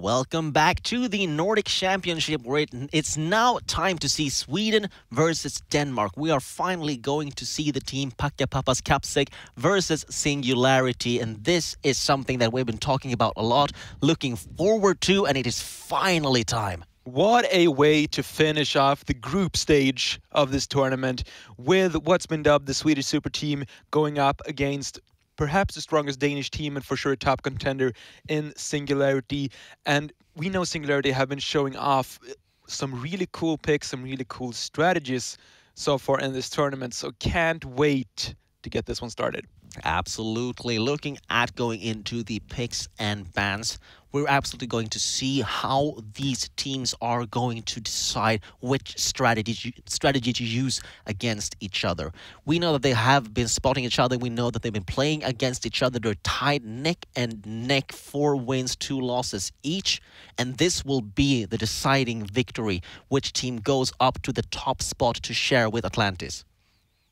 welcome back to the Nordic Championship where it's now time to see Sweden versus Denmark. We are finally going to see the team Packa Pappas versus Singularity, and this is something that we've been talking about a lot, looking forward to, and it is finally time. What a way to finish off the group stage of this tournament with what's been dubbed the Swedish super team going up against perhaps the strongest Danish team and for sure a top contender in Singularity. And we know Singularity have been showing off some really cool picks, some really cool strategies so far in this tournament. So can't wait to get this one started. Absolutely. Looking at going into the picks and bans, we're absolutely going to see how these teams are going to decide which strategy to use against each other. We know that they have been spotting each other. We know that they've been playing against each other. They're tied neck and neck, 4 wins, 2 losses each. And this will be the deciding victory, which team goes up to the top spot to share with Atlantis.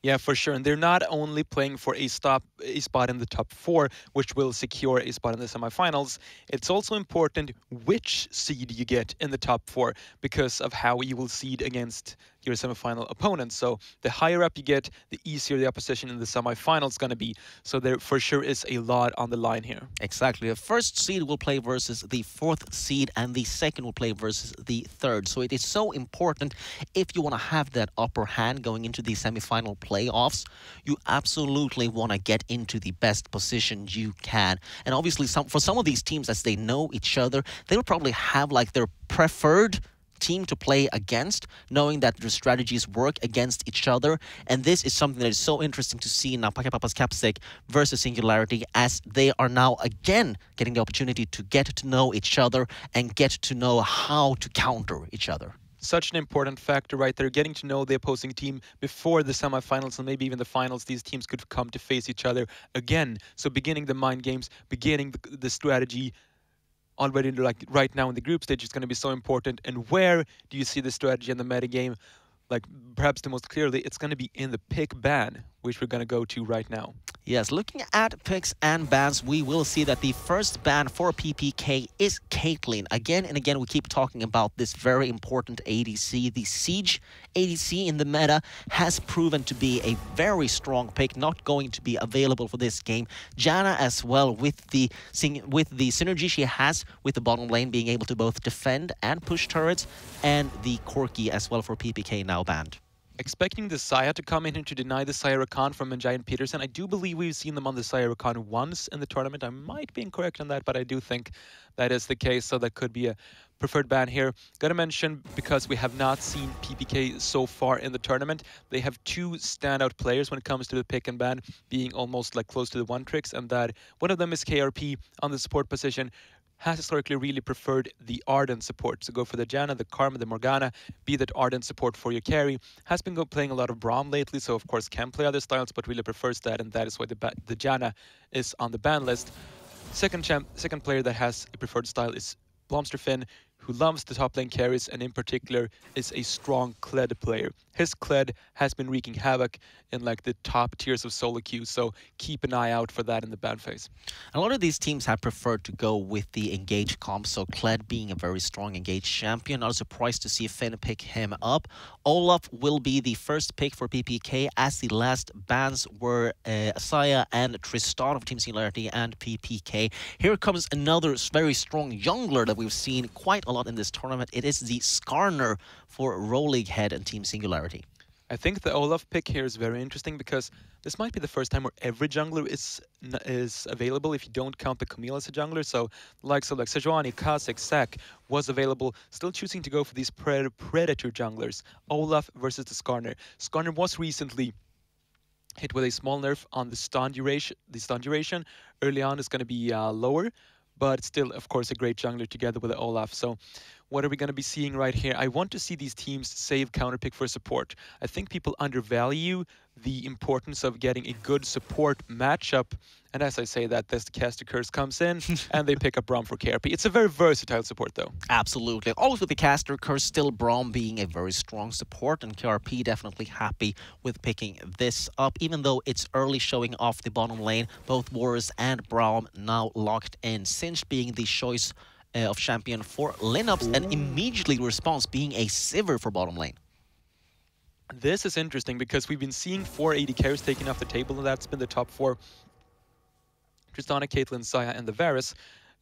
Yeah, for sure. And they're not only playing for a spot in the top 4, which will secure a spot in the semifinals. It's also important which seed you get in the top 4 because of how you will seed against your semifinal opponents. So the higher up you get, the easier the opposition in the semifinal is going to be. So there for sure is a lot on the line here. Exactly. The first seed will play versus the 4th seed, and the second will play versus the 3rd. So it is so important if you want to have that upper hand going into the semifinal playoffs. You absolutely want to get into the best position you can. And obviously, for some of these teams, as they know each other, they will probably have like their preferred team to play against, knowing that their strategies work against each other. And this is something that is so interesting to see now, Packa Pappas versus Singularity, as they are now again getting the opportunity to get to know each other and get to know how to counter each other. Such an important factor right there, getting to know the opposing team before the semifinals and maybe even the finals. These teams could come to face each other again. So beginning the mind games, beginning the strategy already like right now in the group stage is going to be so important. And where do you see the strategy in the meta game? Like perhaps the most clearly, it's going to be in the pick ban, which we're going to go to right now. Yes, looking at picks and bans, we will see that the first ban for PPK is Caitlyn. Again and again, we keep talking about this very important ADC. The Siege ADC in the meta has proven to be a very strong pick, not going to be available for this game. Janna as well, with the synergy she has with the bottom lane, being able to both defend and push turrets, and the Corki as well for PPK now banned. Expecting the Saya to come in and to deny the Saya Rakan from Giant Peterson. I do believe we've seen them on the Saya Rakan once in the tournament. I might be incorrect on that, but I do think that is the case, so that could be a preferred ban here. Gotta mention, because we have not seen PPK so far in the tournament, they have 2 standout players when it comes to the pick and ban, being almost like close to the one tricks, and that one of them is KRP on the support position. Has historically really preferred the Ardent support. So go for the Janna, the Karma, the Morgana, be that Ardent support for your carry. Has been playing a lot of Braum lately, so of course can play other styles, but really prefers that, and that is why the Janna is on the ban list. Second player that has a preferred style is Blomsterfinn, who loves the top lane carries and in particular is a strong Kled player. His Kled has been wreaking havoc in like the top tiers of solo queues, so keep an eye out for that in the ban phase. A lot of these teams have preferred to go with the engage comp, so Kled being a very strong engage champion. Not surprised to see Finn pick him up. Olaf will be the first pick for PPK, as the last bans were Asaya and Tristan of Team Singularity and PPK. Here comes another very strong jungler that we've seen quite a lot in this tournament. It is the Skarner for Rolig Head and Team Singularity. I think the Olaf pick here is very interesting because this might be the first time where every jungler is available if you don't count the Camille as a jungler. So the likes of like Sejuani, Kha'Zix, Zac was available, still choosing to go for these predator junglers. Olaf versus the Skarner. Skarner was recently hit with a small nerf on the stun duration. Early on is going to be lower, but still, of course, a great jungler together with the Olaf. So what are we going to be seeing right here? I want to see these teams save counterpick for support. I think people undervalue the importance of getting a good support matchup. And as I say that, the caster curse comes in and they pick up Braum for KRP. It's a very versatile support, though. Absolutely. Always with the caster curse, still Braum being a very strong support, and KRP definitely happy with picking this up, even though it's early showing off the bottom lane. Both Warriors and Braum now locked in. Singed being the choice of champion for Lineups, and immediately the response being a Sivir for bottom lane. This is interesting because we've been seeing 4 AD carries taken off the table, and that's been the top 4. Tristana, Caitlyn, Xayah, and the Varus.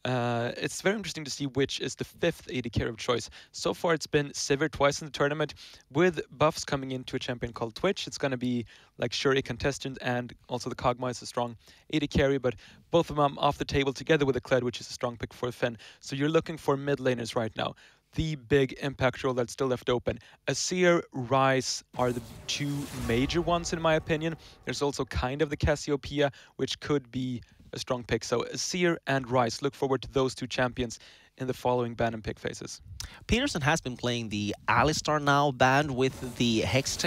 It's very interesting to see which is the 5th AD carry of choice. So far, it's been Sivir twice in the tournament. With buffs coming into a champion called Twitch, it's going to be like sure a contestant, and also the Kog'Maw is a strong AD carry, but both of them off the table together with a Kled, which is a strong pick for Finn. So you're looking for mid laners right now. The big impact role that's still left open. Azir, Ryze are the 2 major ones in my opinion. There's also kind of the Cassiopeia, which could be a strong pick. So Azir and Ryze, look forward to those 2 champions in the following ban and pick phases. Peterson has been playing the Alistar now band with the Hex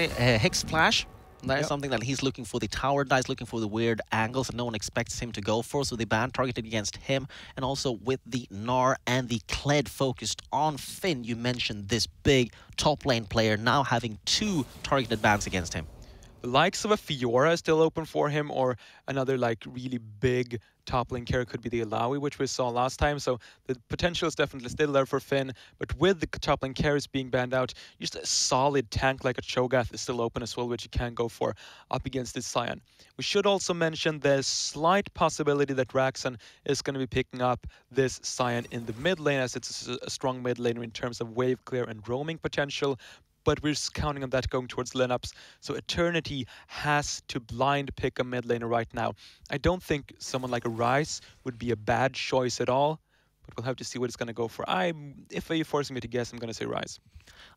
Flash. That is something that he's looking for, the tower dice, looking for the weird angles that no one expects him to go for. So the ban targeted against him, and also with the Gnar and the Kled focused on Finn. You mentioned this big top lane player now having 2 targeted bans against him. The likes of a Fiora is still open for him, or another like really big top lane carry could be the Alawi, which we saw last time. So the potential is definitely still there for Finn, but with the top lane carries being banned out, just a solid tank like a Cho'Gath is still open as well, which you can go for up against this Sion. We should also mention the slight possibility that Raxon is going to be picking up this Sion in the mid lane, as it's a strong mid laner in terms of wave clear and roaming potential. But we're just counting on that going towards Lineups. So Eternity has to blind pick a mid laner right now. I don't think someone like a Ryze would be a bad choice at all, but we'll have to see what it's going to go for. If you're forcing me to guess, I'm going to say Ryze.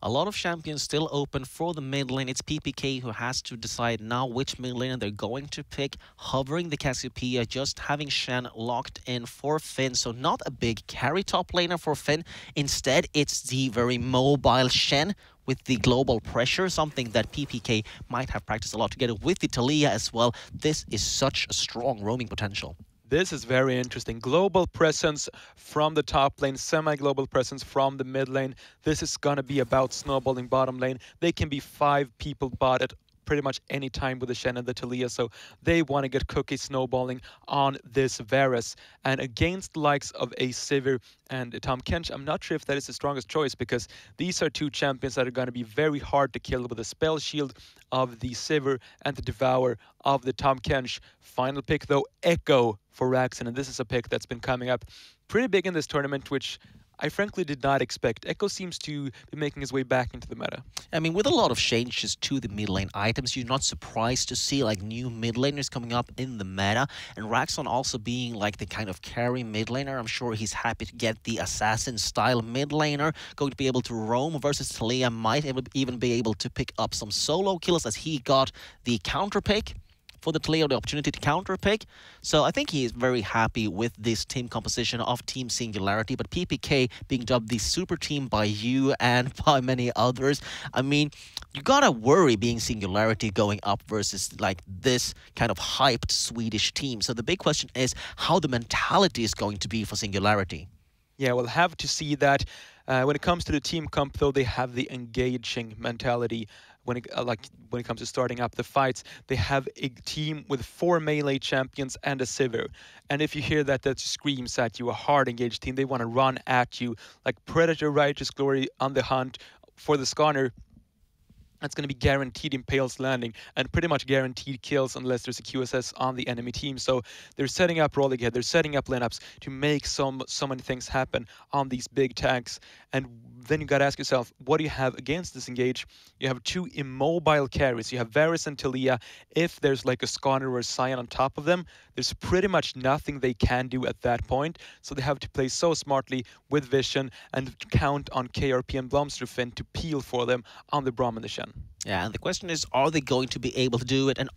A lot of champions still open for the mid lane. It's PPK who has to decide now which mid laner they're going to pick. Hovering the Cassiopeia, just having Shen locked in for Finn. So not a big carry top laner for Finn. Instead, it's the very mobile Shen with the global pressure, something that PPK might have practiced a lot together with the Taliyah as well. This is such a strong roaming potential. This is very interesting. Global presence from the top lane, semi-global presence from the mid lane. This is going to be about snowballing bottom lane. They can be 5 people bot at pretty much any time with the Shen and the Taliyah, so they want to get cookie snowballing on this Varus. And against the likes of a Sivir and a Tahm Kench, I'm not sure if that is the strongest choice, because these are 2 champions that are going to be very hard to kill with the spell shield of the Sivir and the Devour of the Tahm Kench. Final pick though, Echo for Raxon, and this is a pick that's been coming up pretty big in this tournament, which I frankly did not expect. Echo seems to be making his way back into the meta. I mean, with a lot of changes to the mid lane items, you're not surprised to see like new mid laners coming up in the meta. And Raxon also being like the kind of carry mid laner, I'm sure he's happy to get the assassin style mid laner, going to be able to roam versus Taliyah, might even be able to pick up some solo kills as he got the counter pick for the Taliyah, the opportunity to counter pick. So I think he is very happy with this team composition of Team Singularity, but PPK being dubbed the super team by you and by many others. I mean, you gotta worry being Singularity going up versus like this kind of hyped Swedish team. So the big question is how the mentality is going to be for Singularity. Yeah, we'll have to see that. When it comes to the team comp, though, they have the engaging mentality. When it comes to starting up the fights, they have a team with 4 melee champions and a Sivir. And if you hear that, that screams at you, a hard engaged team. They want to run at you like Predator, Righteous Glory on the hunt for the Skarner. That's going to be guaranteed Impale's landing and pretty much guaranteed kills unless there's a QSS on the enemy team. So they're setting up rolling ahead, they're setting up lineups to make so many things happen on these big tanks. And then you got to ask yourself, what do you have against this engage? You have 2 immobile carries. You have Varus and Taliyah. If there's like a Skarner or a Sion on top of them, there's pretty much nothing they can do at that point. So they have to play so smartly with vision and count on KRP and Blomsterfin to peel for them on the Braum and the Shen. Yeah, and the question is, are they going to be able to do it? And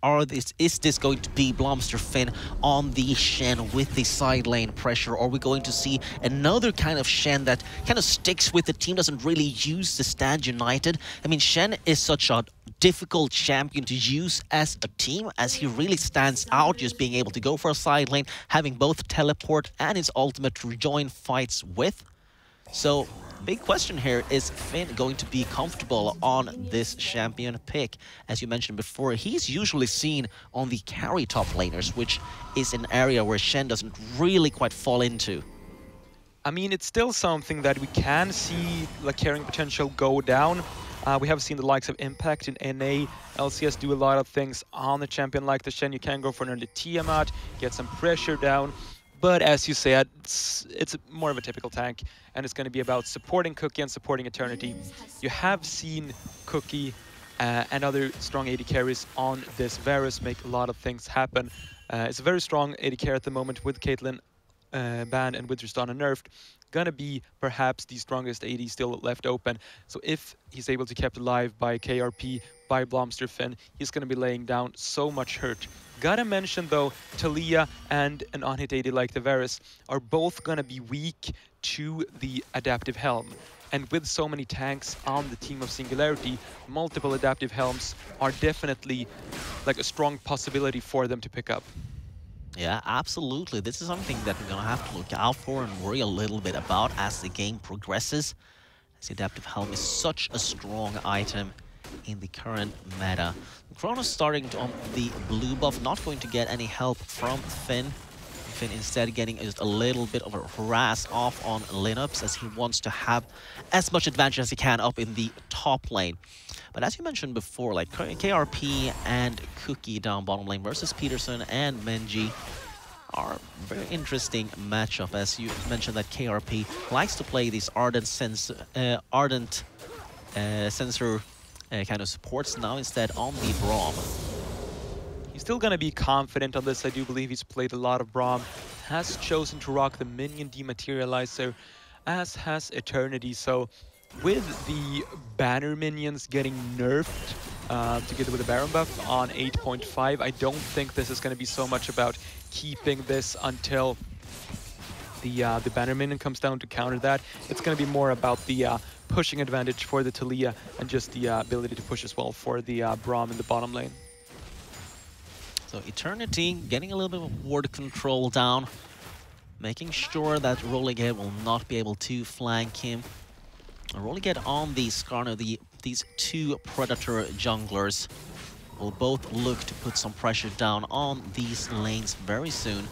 is this going to be Blomsterfin on the Shen with the side lane pressure? Or are we going to see another kind of Shen that kind of sticks with the team, doesn't really use the Stand United? I mean, Shen is such a difficult champion to use as a team, as he really stands out, just being able to go for a side lane, having both teleport and his ultimate to rejoin fights with. So, big question here, is Finn going to be comfortable on this champion pick? As you mentioned before, he's usually seen on the carry top laners, which is an area where Shen doesn't really quite fall into. I mean, it's still something that we can see, like, carrying potential go down. We have seen the likes of Impact and NA, LCS do a lot of things on the champion like the Shen. You can go for an early Tiamat, get some pressure down. But as you said, it's more of a typical tank, and it's going to be about supporting Cookie and supporting Eternity. You have seen Cookie and other strong AD carries on this Varus make a lot of things happen. It's a very strong AD carry at the moment with Caitlyn banned and with Tristana nerfed. Gonna be perhaps the strongest AD still left open. So if he's able to kept alive by KRP, by Blomsterfin, he's gonna be laying down so much hurt. Gotta mention though, Taliyah and an on-hit AD like the Varus are both gonna be weak to the adaptive helm. And with so many tanks on the team of Singularity, multiple adaptive helms are definitely like a strong possibility for them to pick up. Yeah, absolutely. This is something that we're going to have to look out for and worry a little bit about as the game progresses. As the Adaptive Helm is such a strong item in the current meta. Chronos starting on the blue buff, not going to get any help from Finn. Finn instead getting just a little bit of a harass off on Linux as he wants to have as much advantage as he can up in the top lane. But as you mentioned before, like KRP and Cookie down bottom lane versus Peterson and Menji are a very interesting matchup. As you mentioned that KRP likes to play these ardent sensor kind of supports now instead on the Braum. He's still going to be confident on this. I do believe he's played a lot of Braum, has chosen to rock the minion dematerializer, as has Eternity. So with the banner minions getting nerfed together with the Baron buff on 8.5, I don't think this is going to be so much about keeping this until the banner minion comes down to counter that. It's going to be more about the pushing advantage for the Taliyah and just the ability to push as well for the Braum in the bottom lane. So Eternity getting a little bit of ward control down, making sure that Rollighead will not be able to flank him. Rollighead on the Skarner, these two Predator junglers will both look to put some pressure down on these lanes very soon.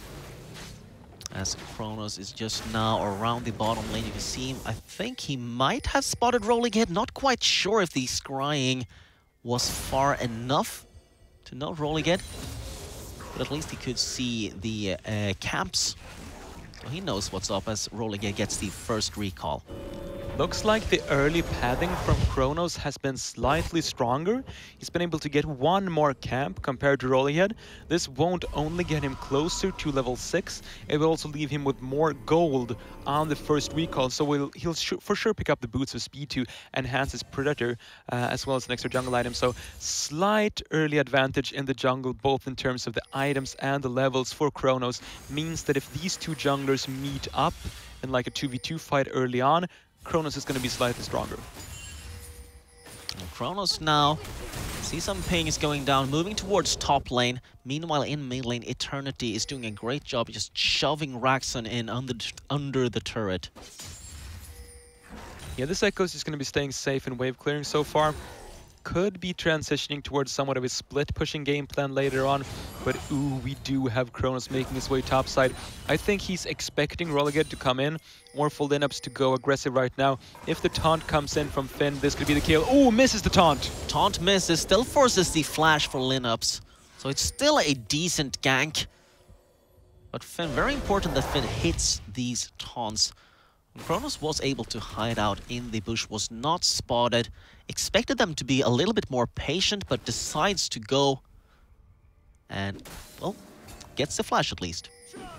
As Kronos is just now around the bottom lane, you can see him. I think he might have spotted Rollighead. Not quite sure if the scrying was far enough to know Rollighead, but at least he could see the camps. So he knows what's up as Rollighead gets the first recall. Looks like the early padding from Kronos has been slightly stronger. He's been able to get one more camp compared to Rollighead. This won't only get him closer to level 6, it will also leave him with more gold on the first recall. So he'll for sure pick up the boots of speed to enhance his Predator, as well as an extra jungle item. So slight early advantage in the jungle, both in terms of the items and the levels for Kronos, means that if these two junglers meet up in like a 2v2 fight early on, Kronos is going to be slightly stronger. And Kronos now, see some pings going down, moving towards top lane. Meanwhile, in mid lane, Eternity is doing a great job just shoving Raxon in under the turret. Yeah, this Echo is just going to be staying safe in wave clearing so far. Could be transitioning towards somewhat of a split pushing game plan later on, but ooh, we do have Kronos making his way topside. I think he's expecting Rollighead to come in, or for Linux to go aggressive right now. If the taunt comes in from Finn, this could be the kill. Ooh, misses the taunt! Taunt misses, still forces the flash for Linux, so it's still a decent gank. But Finn, very important that Finn hits these taunts. Kronos was able to hide out in the bush, was not spotted. Expected them to be a little bit more patient, but decides to go and, well, gets the flash at least.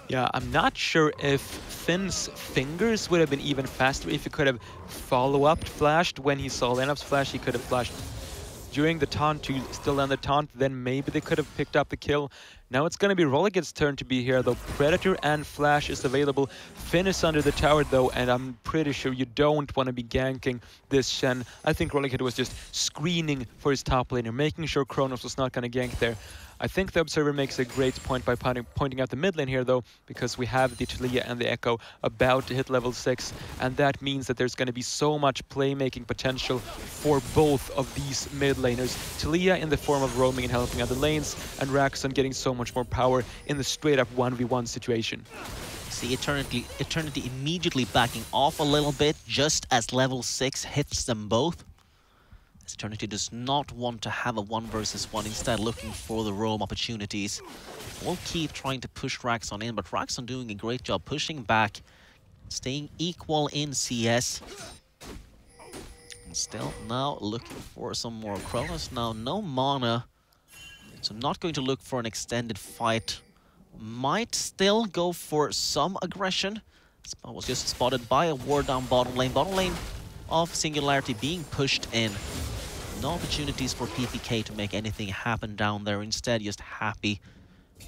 Yeah, I'm not sure if Finn's fingers would have been even faster if he could have follow-up flashed when he saw Lenop's flash. He could have flashed during the taunt to still land the taunt, then maybe they could have picked up the kill. Now it's going to be Rollighead's turn to be here, though. Predator and Flash is available. Finn is under the tower, though, and I'm pretty sure you don't want to be ganking this Shen. I think Rollighead was just screening for his top laner, making sure Kronos was not going to gank there. I think the Observer makes a great point by pointing out the mid lane here, though, because we have the Taliyah and the Echo about to hit level 6, and that means that there's going to be so much playmaking potential for both of these mid laners. Taliyah in the form of roaming and helping other lanes, and Raxon getting so much more power in the straight-up 1v1 situation. See Eternity immediately backing off a little bit, just as level 6 hits them both. As Eternity does not want to have a 1 versus 1, instead looking for the roam opportunities. Will keep trying to push Raxon in, but Raxon doing a great job pushing back, staying equal in CS. And still now looking for some more Kronos. Now no mana, so not going to look for an extended fight. Might still go for some aggression. Spell was just spotted by a ward down bottom lane. Bottom lane of Singularity being pushed in. No opportunities for PPK to make anything happen down there. Instead, just happy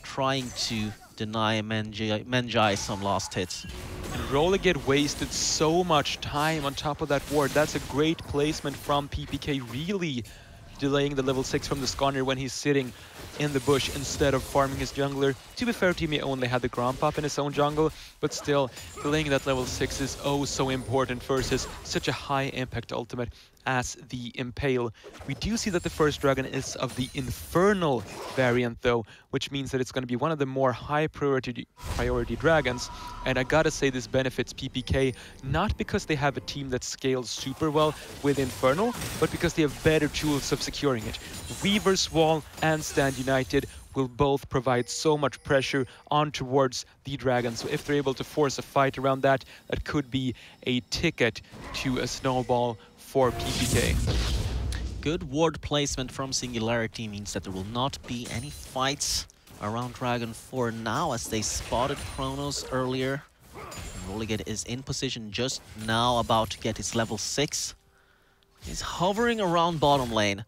trying to deny Menjai some last hits. And Rolligate wasted so much time on top of that ward. That's a great placement from PPK, really delaying the level 6 from the Sconner when he's sitting in the bush instead of farming his jungler. To be fair, Team only had the Gromp up in his own jungle, but still, delaying that level 6 is oh so important versus such a high impact ultimate as the Impale. We do see that the first dragon is of the Infernal variant though, which means that it's going to be one of the more high priority dragons. And I gotta say this benefits PPK, not because they have a team that scales super well with Infernal, but because they have better tools of securing it. Weaver's Wall and Stand United will both provide so much pressure on towards the dragon. So if they're able to force a fight around that, that could be a ticket to a snowball for PPK. Good ward placement from Singularity means that there will not be any fights around Dragon 4 now, as they spotted Kronos earlier. Rolligate is in position just now, about to get his level 6. He's hovering around bottom lane.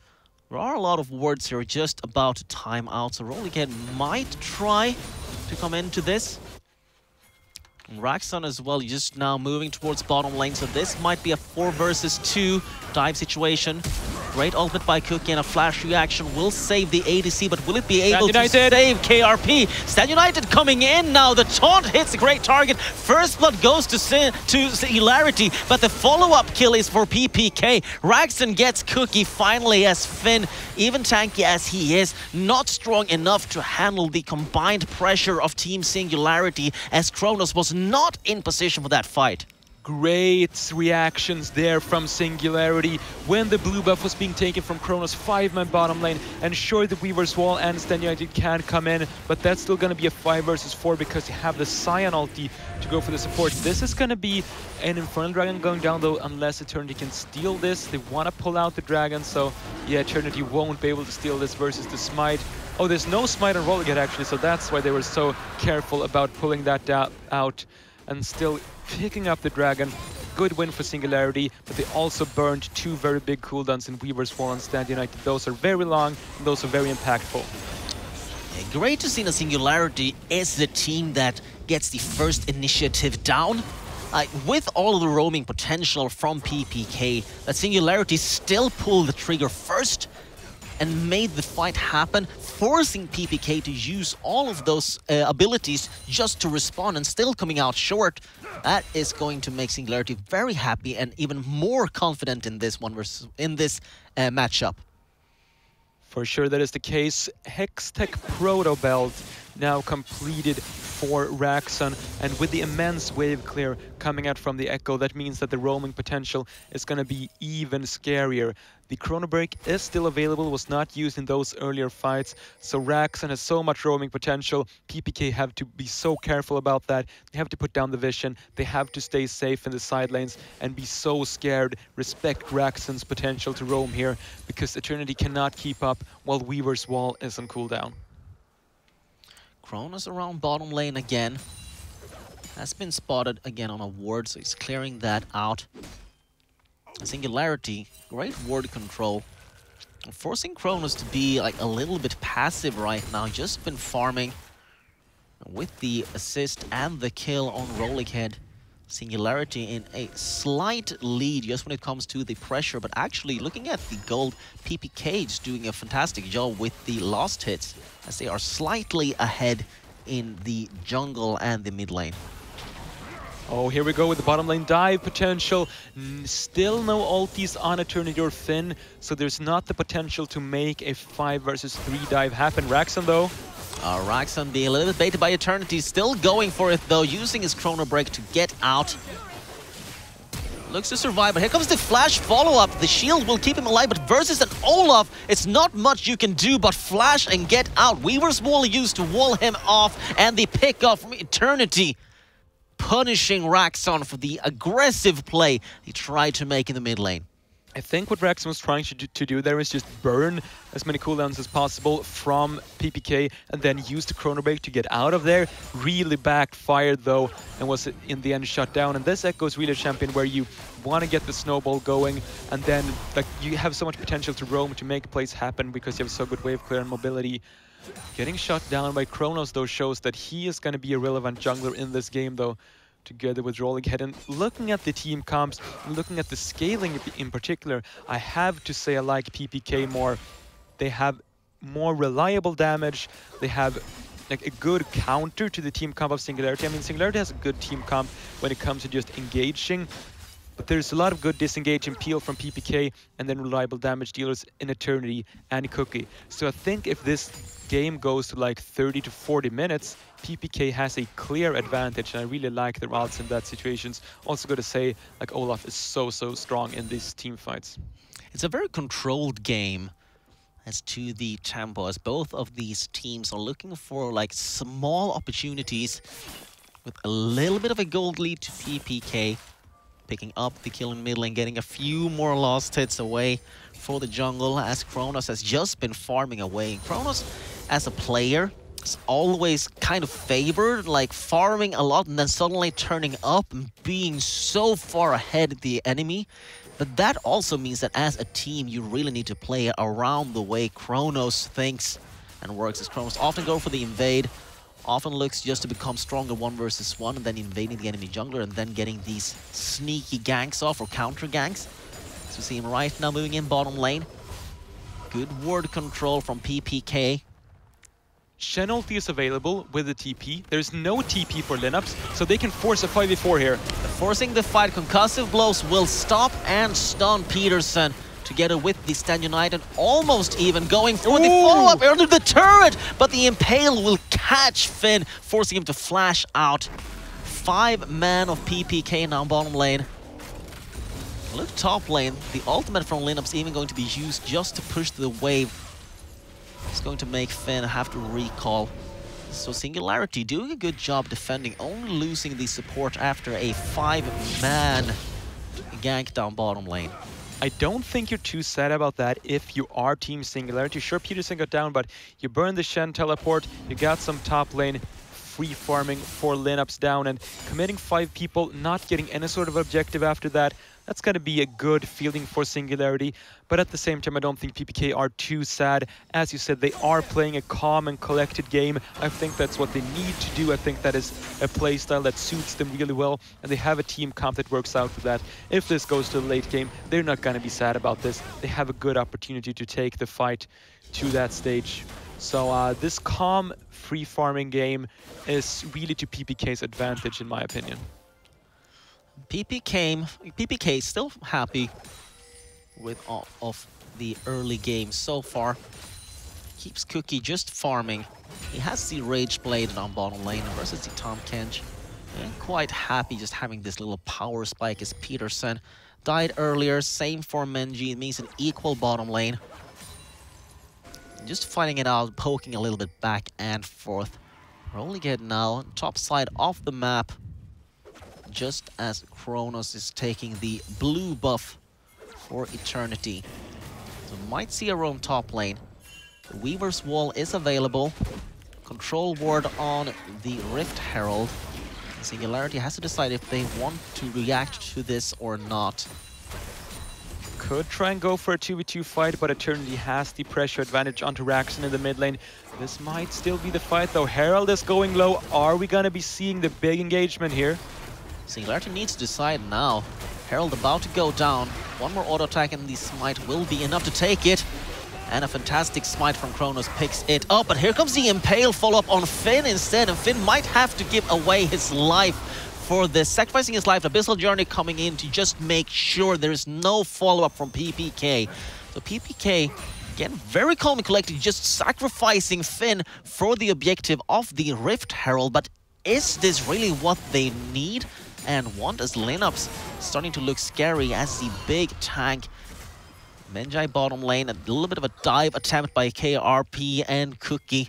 There are a lot of wards here just about to time out, so Rolligate might try to come into this. And Raxon as well, just now moving towards bottom lane, so this might be a 4 versus 2 dive situation. Great ultimate by Cookie and a flash reaction will save the ADC, but will it be able to save KRP? Stand United coming in now. The taunt hits a great target. First blood goes to Singularity, but the follow-up kill is for PPK. Raxon gets Cookie finally, as Finn, even tanky as he is, not strong enough to handle the combined pressure of Team Singularity, as Kronos was not in position for that fight. Great reactions there from Singularity when the blue buff was being taken from Kronos' 5-man bottom lane. And sure, the Weaver's Wall and Stand United can come in, but that's still going to be a 5 versus 4 because you have the Scion ulti to go for the support. This is going to be an Infernal Dragon going down though, unless Eternity can steal this. They want to pull out the Dragon, so yeah, Eternity won't be able to steal this versus the Smite. Oh, there's no Smite on Rolligate actually, so that's why they were so careful about pulling that out and still picking up the Dragon. Good win for Singularity, but they also burned 2 very big cooldowns in Weaver's Wall and Stand United. Those are very long, and those are very impactful. Yeah, great to see that Singularity is the team that gets the first initiative down. With all of the roaming potential from PPK, that Singularity still pulled the trigger first and made the fight happen, forcing PPK to use all of those abilities just to respond, and still coming out short. That is going to make Singularity very happy and even more confident in this matchup. For sure that is the case. Hextech Proto Belt now completed for Raxon, and with the immense wave clear coming out from the Echo, that means that the roaming potential is going to be even scarier. The Chrono Break is still available, was not used in those earlier fights, so Raxon has so much roaming potential. PPK have to be so careful about that. They have to put down the vision, they have to stay safe in the side lanes and be so scared. Respect Raxon's potential to roam here, because Eternity cannot keep up while Weaver's Wall is on cooldown. Kronos around bottom lane again. Has been spotted again on a ward, so he's clearing that out. Singularity, great ward control. Forcing Kronos to be like a little bit passive right now. Just been farming with the assist and the kill on Rollighead. Singularity in a slight lead just when it comes to the pressure, but actually looking at the gold, PPK is doing a fantastic job with the last hits, as they are slightly ahead in the jungle and the mid lane. Oh, here we go with the bottom lane dive potential. Still no ultis on Eternity or Finn, so there's not the potential to make a 5 versus 3 dive happen. Raxon though. Raxon being a little bit baited by Eternity, still going for it though, using his Chrono Break to get out. Looks to survive, but here comes the flash follow-up. The shield will keep him alive, but versus an Olaf, it's not much you can do but flash and get out. Weaver's Wall used to wall him off, and the pick-off from Eternity, punishing Raxon for the aggressive play he tried to make in the mid lane. I think what Raxon was trying to do there is just burn as many cooldowns as possible from PPK and then use the Chrono Break to get out of there. Really backfired though, and was in the end shut down. And this Echo is really a champion where you want to get the snowball going, and then like you have so much potential to roam to make plays happen because you have so good wave clear and mobility. Getting shut down by Kronos though shows that he is going to be a relevant jungler in this game though, together with Rolling Head. And looking at the team comps, looking at the scaling in particular, I have to say I like PPK more. They have more reliable damage, they have like a good counter to the team comp of Singularity. I mean, Singularity has a good team comp when it comes to just engaging, but there's a lot of good disengage and peel from PPK, and then reliable damage dealers in Eternity and Cookie. So I think if this game goes to like 30 to 40 minutes, PPK has a clear advantage, and I really like their odds in that situations. Also got to say, like, Olaf is so strong in these team fights. It's a very controlled game as to the tempo, as both of these teams are looking for like small opportunities with a little bit of a gold lead to PPK, picking up the kill in mid lane, getting a few more lost hits away for the jungle, as Kronos has just been farming away. Kronos, as a player, is always kind of favored, like farming a lot and then suddenly turning up and being so far ahead of the enemy. But that also means that as a team, you really need to play around the way Kronos thinks and works, as Kronos often go for the invade, often looks just to become stronger 1 versus 1 and then invading the enemy jungler and then getting these sneaky ganks off or counter ganks. So we see him right now moving in bottom lane. Good ward control from PPK. Shen ulti is available with the TP. There's no TP for Lineups, so they can force a 5v4 here. Forcing the fight, concussive blows will stop and stun Peterson. Together with the Stand United, almost even going for the follow-up under the turret, but the Impale will catch Finn, forcing him to flash out. 5-man of PPK now bottom lane. Look top lane, the ultimate from Lineups even going to be used just to push the wave. It's going to make Finn have to recall. So Singularity doing a good job defending, only losing the support after a 5-man gank down bottom lane. I don't think you're too sad about that if you are Team Singularity. Sure, Peterson got down, but you burned the Shen teleport, you got some top lane free farming for Lineups down, and committing 5 people, not getting any sort of objective after that. That's going to be a good feeling for Singularity, but at the same time, I don't think PPK are too sad. As you said, they are playing a calm and collected game. I think that's what they need to do. I think that is a playstyle that suits them really well, and they have a team comp that works out with that. If this goes to the late game, they're not going to be sad about this. They have a good opportunity to take the fight to that stage. So this calm, free farming game is really to PPK's advantage, in my opinion. PPK is still happy with all of the early game so far. Keeps Cookie just farming. He has the Rage Blade on bottom lane versus the Tom Kench. And quite happy just having this little power spike as Peterson died earlier. Same for Menji. It means an equal bottom lane. Just fighting it out, poking a little bit back and forth. Rolling it now, top side of the map. Just as Kronos is taking the blue buff for Eternity. So might see a roam top lane. The Weaver's Wall is available. Control ward on the Rift Herald. Singularity has to decide if they want to react to this or not. Could try and go for a 2v2 fight, but Eternity has the pressure advantage onto Raxon in the mid lane. This might still be the fight though. Herald is going low. Are we gonna be seeing the big engagement here? Singularity needs to decide now. Herald about to go down. One more auto attack and the smite will be enough to take it. And a fantastic smite from Kronos picks it up. But here comes the Impale follow-up on Finn instead. And Finn might have to give away his life for this. Sacrificing his life, Abyssal Journey coming in to just make sure there is no follow-up from PPK. So PPK Again, very calm and collected, just sacrificing Finn for the objective of the Rift Herald. But is this really what they need and want, as Lineups starting to look scary as the big tank? Menjai bottom lane, a little bit of a dive attempt by KRP and Cookie.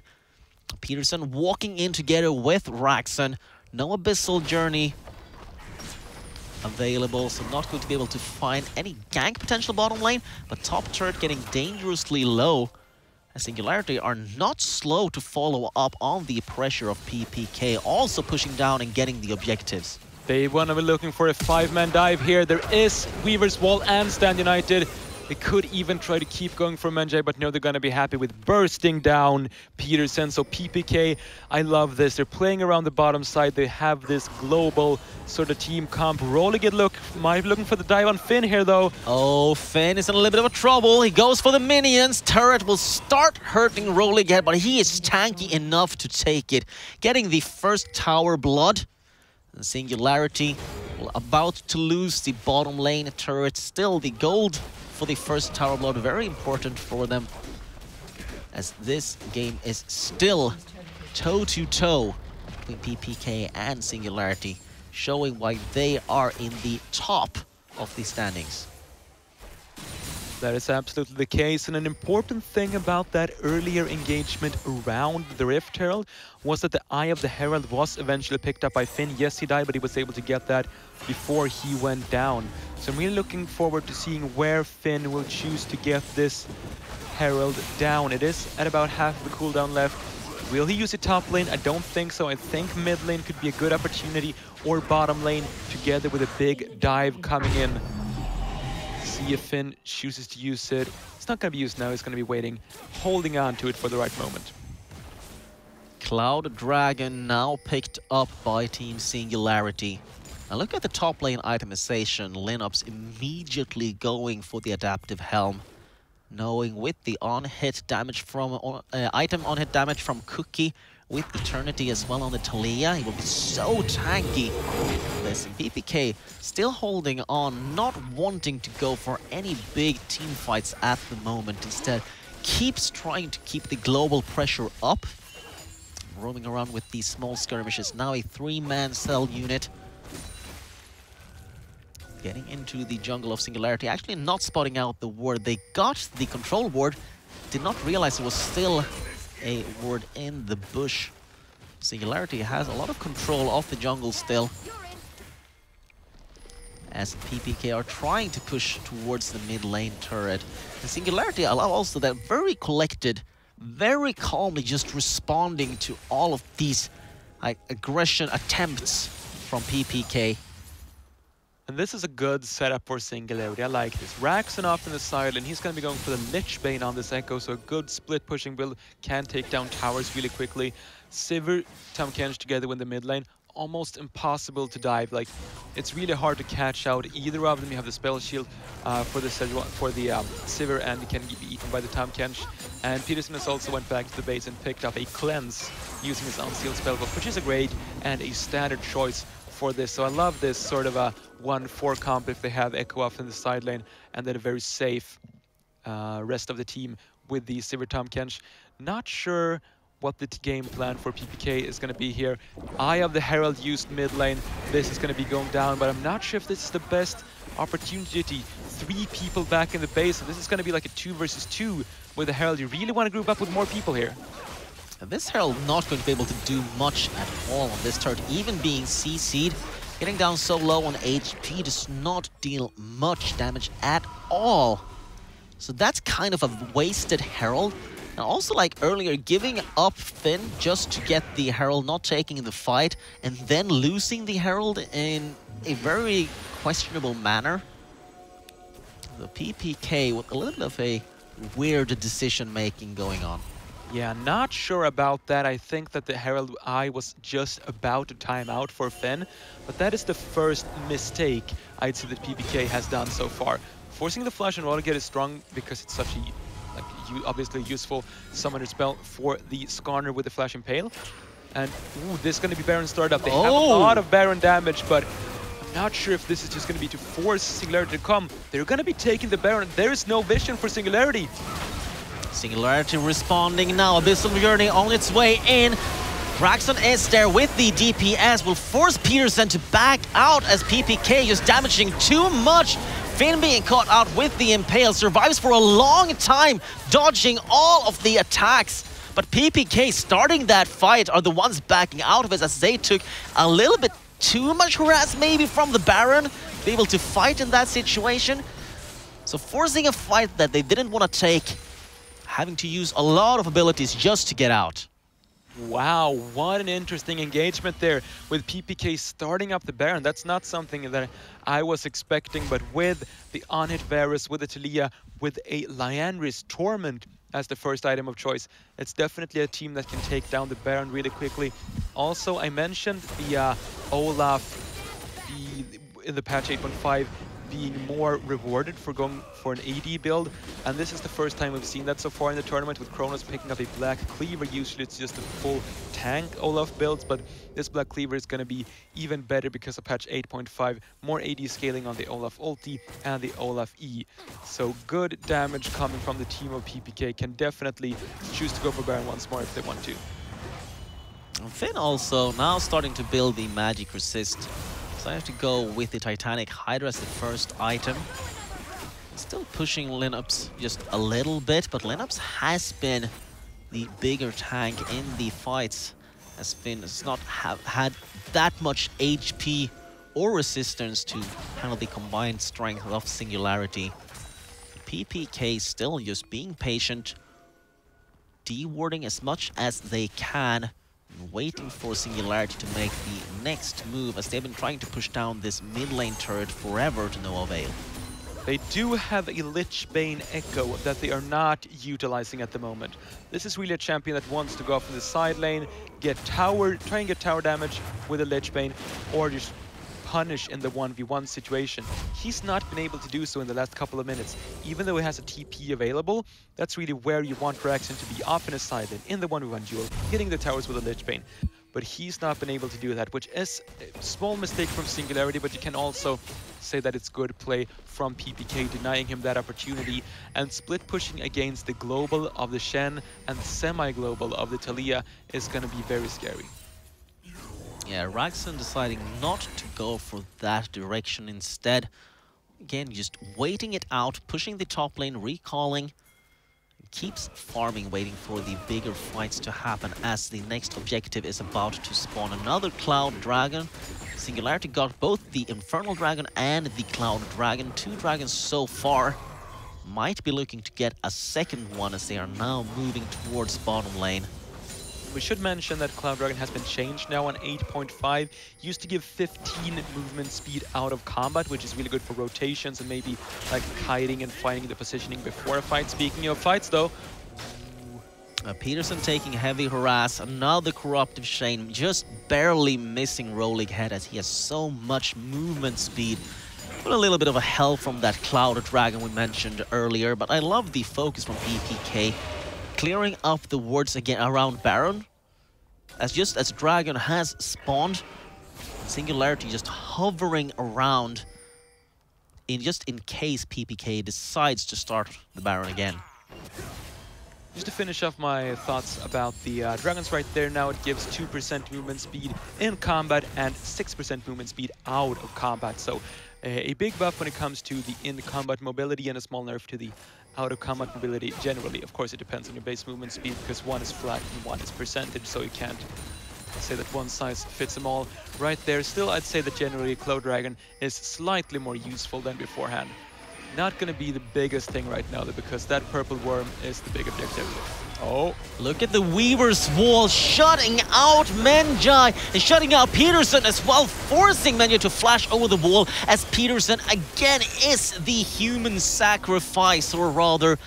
Peterson walking in together with Raxon. No Abyssal Journey available, so not going to be able to find any gank potential bottom lane, but top turret getting dangerously low. As Singularity are not slow to follow up on the pressure of PPK, also pushing down and getting the objectives. They want to be looking for a 5-man dive here. There is Weaver's Wall and Stand United. They could even try to keep going for Menjai, but no, they're going to be happy with bursting down Peterson. So PPK, I love this. They're playing around the bottom side. They have this global sort of team comp. Rolligate might be looking for the dive on Finn here, though. Oh, Finn is in a little bit of a trouble. He goes for the minions. Turret will start hurting Rolligate, but he is tanky enough to take it. Getting the first tower blood. And Singularity about to lose the bottom lane turret. Still the gold for the first tower blood, very important for them, as this game is still toe-to-toe between PPK and Singularity, showing why they are in the top of the standings. That is absolutely the case, and an important thing about that earlier engagement around the Rift Herald was that the Eye of the Herald was eventually picked up by Finn. Yes, he died, but he was able to get that before he went down. So I'm really looking forward to seeing where Finn will choose to get this Herald down. It is at about half the cooldown left. Will he use it top lane? I don't think so. I think mid lane could be a good opportunity, or bottom lane together with a big dive coming in. See if Finn chooses to use it. It's not going to be used now. He's going to be waiting, holding on to it for the right moment. Cloud Dragon now picked up by Team Singularity. Now look at the top lane itemization. Lineups immediately going for the Adaptive Helm, knowing with the on-hit damage from item on-hit damage from Cookie, with Eternity as well on the Talia, he will be so tanky. Listen, PPK still holding on, not wanting to go for any big team fights at the moment. Instead, keeps trying to keep the global pressure up. Roaming around with these small skirmishes. Now a 3-man cell unit. Getting into the jungle of Singularity. Actually not spotting out the ward. They got the control ward. Did not realize it was still a ward in the bush. Singularity has a lot of control of the jungle still, as PPK are trying to push towards the mid lane turret. And Singularity allow also that very collected, very calmly just responding to all of these aggression attempts from PPK. And this is a good setup for Singularity. I like this. Raxon off in the side, and he's going to be going for the Lich Bane on this Echo, so a good split pushing build, can take down towers really quickly. Sivir, Tahm Kench together with the mid lane, almost impossible to dive. Like, it's really hard to catch out either of them. You have the spell shield for the Sivir, and he can be eaten by the Tahm Kench. And Peterson has also went back to the base and picked up a cleanse using his unsealed spellbook, which is a great and a standard choice for this. So I love this sort of a 1-4 comp if they have Echo off in the side lane, and then a very safe rest of the team with the Sivir Tahm Kench. Not sure what the game plan for PPK is going to be here. Eye of the Herald used mid lane. This is going to be going down, but I'm not sure if this is the best opportunity. 3 people back in the base, so this is going to be like a 2 versus 2 with the Herald. You really want to group up with more people here. This Herald not going to be able to do much at all on this turret, even being CC'd. Getting down so low on HP does not deal much damage at all. So that's kind of a wasted Herald. And also, like earlier, giving up Finn just to get the Herald, not taking the fight, and then losing the Herald in a very questionable manner. The PPK with a little bit of a weird decision-making going on. Yeah, not sure about that. I think that the Herald Eye was just about to time out for Finn, but that is the first mistake I'd say that PPK has done so far. Forcing the flash and Rolligate is strong because it's such a obviously useful summoner spell for the Skarner with the Flash Impale. And ooh, this is going to be Baron startup. They have a lot of Baron damage, but I'm not sure if this is just going to be to force Singularity to come. They're going to be taking the Baron. There is no vision for Singularity. Singularity responding now. Abyssal Journey on its way in. Braxton is there with the DPS, will force Peterson to back out as PPK just damaging too much. Finn being caught out with the Impale, survives for a long time, dodging all of the attacks. But PPK starting that fight are the ones backing out of it as they took a little bit too much harass maybe from the Baron, be able to fight in that situation. So forcing a fight that they didn't want to take, having to use a lot of abilities just to get out. Wow, what an interesting engagement there with PPK starting up the Baron. That's not something that I was expecting, but with the on-hit Varus, with the Talia, with a Liandry's Torment as the first item of choice, it's definitely a team that can take down the Baron really quickly. Also, I mentioned the Olaf in the patch 8.5 being more rewarded for going for an AD build, and this is the first time we've seen that so far in the tournament, with Kronos picking up a Black Cleaver. Usually it's just a full tank Olaf builds, but this Black Cleaver is going to be even better because of patch 8.5, more AD scaling on the Olaf ulti and the Olaf E. So good damage coming from the team of PPK, can definitely choose to go for Baron once more if they want to. And Finn also now starting to build the Magic Resist. So I have to go with the Titanic Hydra as the first item. Still pushing Lineups just a little bit, but Lineups has been the bigger tank in the fights, as Finn does not have had that much HP or resistance to handle the combined strength of Singularity. PPK still just being patient, de-warding as much as they can, waiting for Singularity to make the next move, as they've been trying to push down this mid lane turret forever to no avail. They do have a Lich Bane Echo that they are not utilizing at the moment. This is really a champion that wants to go off in the side lane, get tower, try and get tower damage with a Lich Bane, or just punish in the 1v1 situation. He's not been able to do so in the last couple of minutes. Even though he has a TP available, that's really where you want Braxton to be, off in a side lane, in the 1v1 duel, hitting the towers with a Lich Bane. But he's not been able to do that, which is a small mistake from Singularity, but you can also say that it's good play from PPK, denying him that opportunity, and split pushing against the global of the Shen and semi-global of the Talia is going to be very scary. Yeah, Raxon deciding not to go for that direction instead. Again, just waiting it out, pushing the top lane, recalling. Keeps farming, waiting for the bigger fights to happen, as the next objective is about to spawn another Cloud Dragon. Singularity got both the Infernal Dragon and the Cloud Dragon. 2 dragons so far. Might be looking to get a second one as they are now moving towards bottom lane. We should mention that Cloud Dragon has been changed now on 8.5. Used to give 15 movement speed out of combat, which is really good for rotations and maybe like kiting and finding the positioning before a fight. Speaking of fights though, Peterson taking heavy harass, another Corruptive Shane, just barely missing Rolling Head as he has so much movement speed. With a little bit of a help from that Cloud Dragon we mentioned earlier, but I love the focus from PPK. Clearing up the wards again around Baron, as Dragon has spawned, Singularity just hovering around in case PPK decides to start the Baron again. Just to finish off my thoughts about the Dragons right there, now it gives 2% movement speed in combat and 6% movement speed out of combat. So a big buff when it comes to the in-combat mobility and a small nerf to the out-of-combat mobility generally. Of course, it depends on your base movement speed because one is flat and one is percentage, so you can't say that one size fits them all. Right there, still I'd say that generally Cloud Dragon is slightly more useful than beforehand. Not going to be the biggest thing right now though, because that purple worm is the big objective. Oh, look at the Weaver's Wall shutting out Menjai and shutting out Peterson as well, forcing Menjai to flash over the wall as Peterson again is the human sacrifice, or rather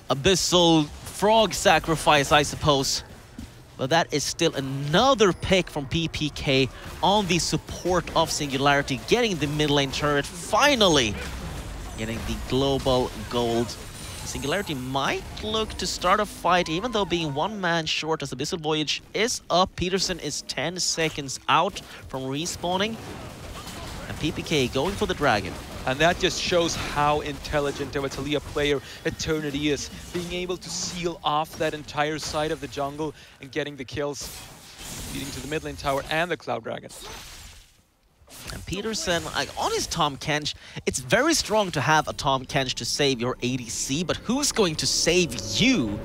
abyssal frog sacrifice, I suppose. But that is still another pick from PPK on the support of Singularity, getting the mid lane turret, finally getting the global gold. Singularity might look to start a fight, even though being one man short as Abyssal Voyage is up. Peterson is 10 seconds out from respawning. And PPK going for the dragon. And that just shows how intelligent of a Taliyah player Eternity is, being able to seal off that entire side of the jungle and getting the kills, leading to the mid lane tower and the Cloud Dragon. And Peterson, on his Tahm Kench, it's very strong to have a Tahm Kench to save your ADC, but who's going to save you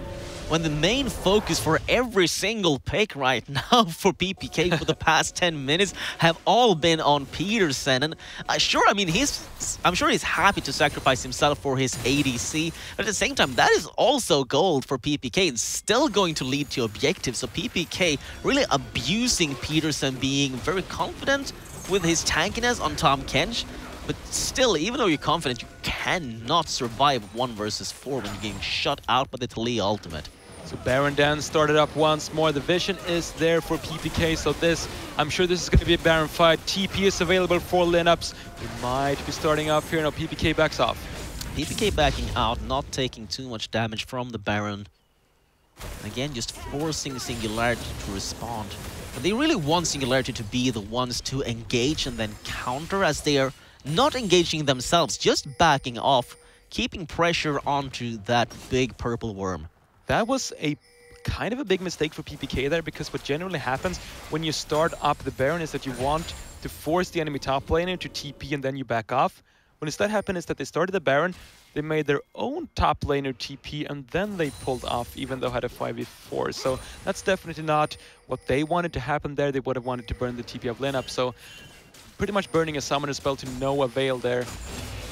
when the main focus for every single pick right now for PPK for the past 10 minutes have all been on Peterson? And I'm sure he's happy to sacrifice himself for his ADC, but at the same time, that is also gold for PPK. It's still going to lead to objectives, so PPK really abusing Peterson being very confident with his tankiness on Tahm Kench. But still, even though you're confident, you cannot survive 1 versus 4 when you're getting shut out by the Taliyah ultimate. So Baron Dance started up once more. The vision is there for PPK, so I'm sure this is going to be a Baron fight. TP is available for Lineups. We might be starting up here. Now PPK backs off. PPK backing out, not taking too much damage from the Baron. Again, just forcing Singularity to respond. But they really want Singularity to be the ones to engage and then counter, as they are not engaging themselves, just backing off, keeping pressure onto that big purple worm. That was a kind of a big mistake for PPK there, because what generally happens when you start up the Baron is that you want to force the enemy top laner to TP and then you back off. When instead happened is that they started the Baron, they made their own top laner TP, and then they pulled off, even though had a 5v4. So that's definitely not what they wanted to happen there. They would have wanted to burn the TP of Lineup. So pretty much burning a summoner spell to no avail there.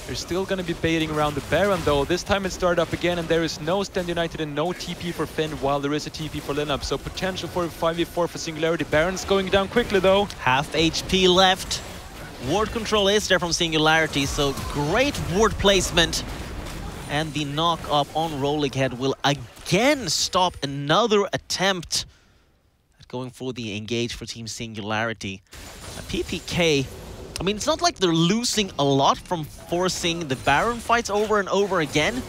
They're still going to be baiting around the Baron, though. This time it started up again, and there is no Stand United and no TP for Finn, while there is a TP for Lineup. So potential for a 5v4 for Singularity. Baron's going down quickly, though. Half HP left. Ward control is there from Singularity, so great ward placement. And the knock-up on Rolling Head will again stop another attempt at going for the engage for Team Singularity. PPK, I mean, it's not like they're losing a lot from forcing the Baron fights over and over again,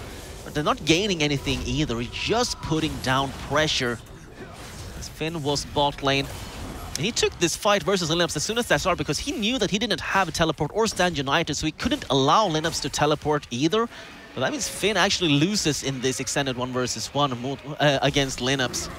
but they're not gaining anything either. It's just putting down pressure. As Finn was bot lane, and he took this fight versus Lineups as soon as that started, because he knew that he didn't have a teleport or Stand United, so he couldn't allow Lineups to teleport either. But that means Finn actually loses in this extended 1 versus 1 against Lineups.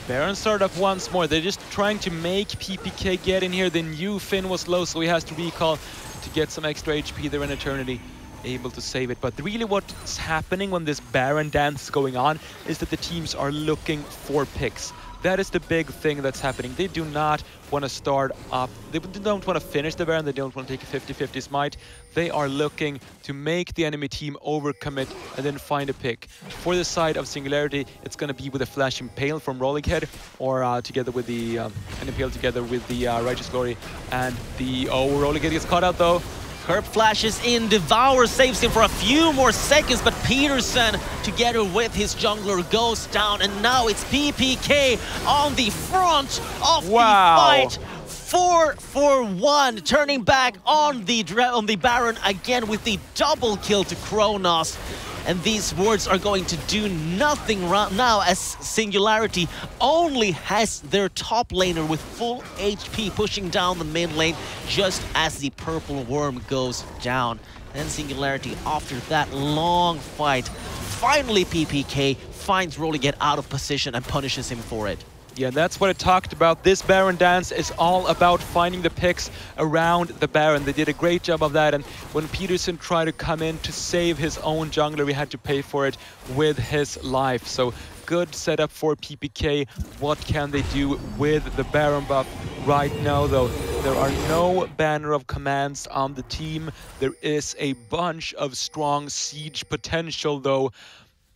Baron started up once more. They're just trying to make PPK get in here. They knew Finn was low, so he has to recall to get some extra HP there in Eternity, able to save it. But really what's happening when this Baron dance is going on is that the teams are looking for picks. That is the big thing that's happening. They do not want to start up. They don't want to finish the Baron. They don't want to take a 50-50 smite. They are looking to make the enemy team overcommit and then find a pick. For the side of Singularity, it's going to be with a Flash Impale from Rolling Head, or together with the an Impale together with the Righteous Glory. And the Rolling Head gets caught out though. Herb flashes in, Devour saves him for a few more seconds, but Peterson, together with his jungler, goes down, and now it's PPK on the front of the fight. 4-for-1, turning back on the Baron again with the double kill to Kronos. And these wards are going to do nothing now, as Singularity only has their top laner with full HP pushing down the mid lane just as the purple worm goes down. Then Singularity, after that long fight, finally PPK finds Rolliget out of position and punishes him for it. Yeah, that's what I talked about. This Baron dance is all about finding the picks around the Baron. They did a great job of that, and when Peterson tried to come in to save his own jungler, he had to pay for it with his life. So good setup for PPK. What can they do with the Baron buff right now, though? There are no banner of commands on the team. There is a bunch of strong siege potential, though.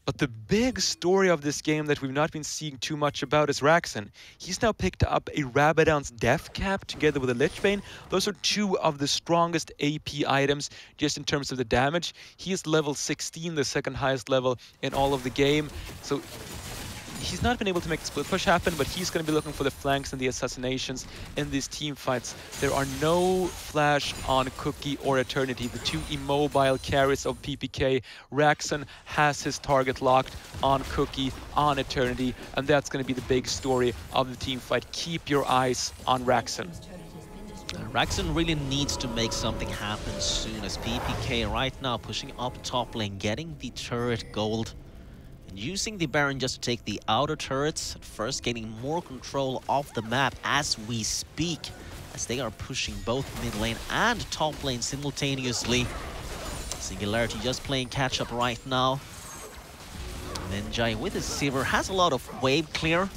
But the big story of this game that we've not been seeing too much about is Raxen. He's now picked up a Rabadon's Death Cap together with a Lichbane. Those are two of the strongest AP items just in terms of the damage. He is level 16, the second highest level in all of the game. So he's not been able to make the split push happen, but he's going to be looking for the flanks and the assassinations in these team fights. There are no flash on Cookie or Eternity, the two immobile carries of PPK. Raxen has his target locked on Cookie, on Eternity, and that's going to be the big story of the team fight. Keep your eyes on Raxen. Raxon really needs to make something happen soon, as PPK right now pushing up top lane, getting the turret gold, and using the Baron just to take the outer turrets, at first gaining more control of the map as we speak, as they are pushing both mid lane and top lane simultaneously. Singularity just playing catch up right now. Menjai with his Sivir has a lot of wave clear.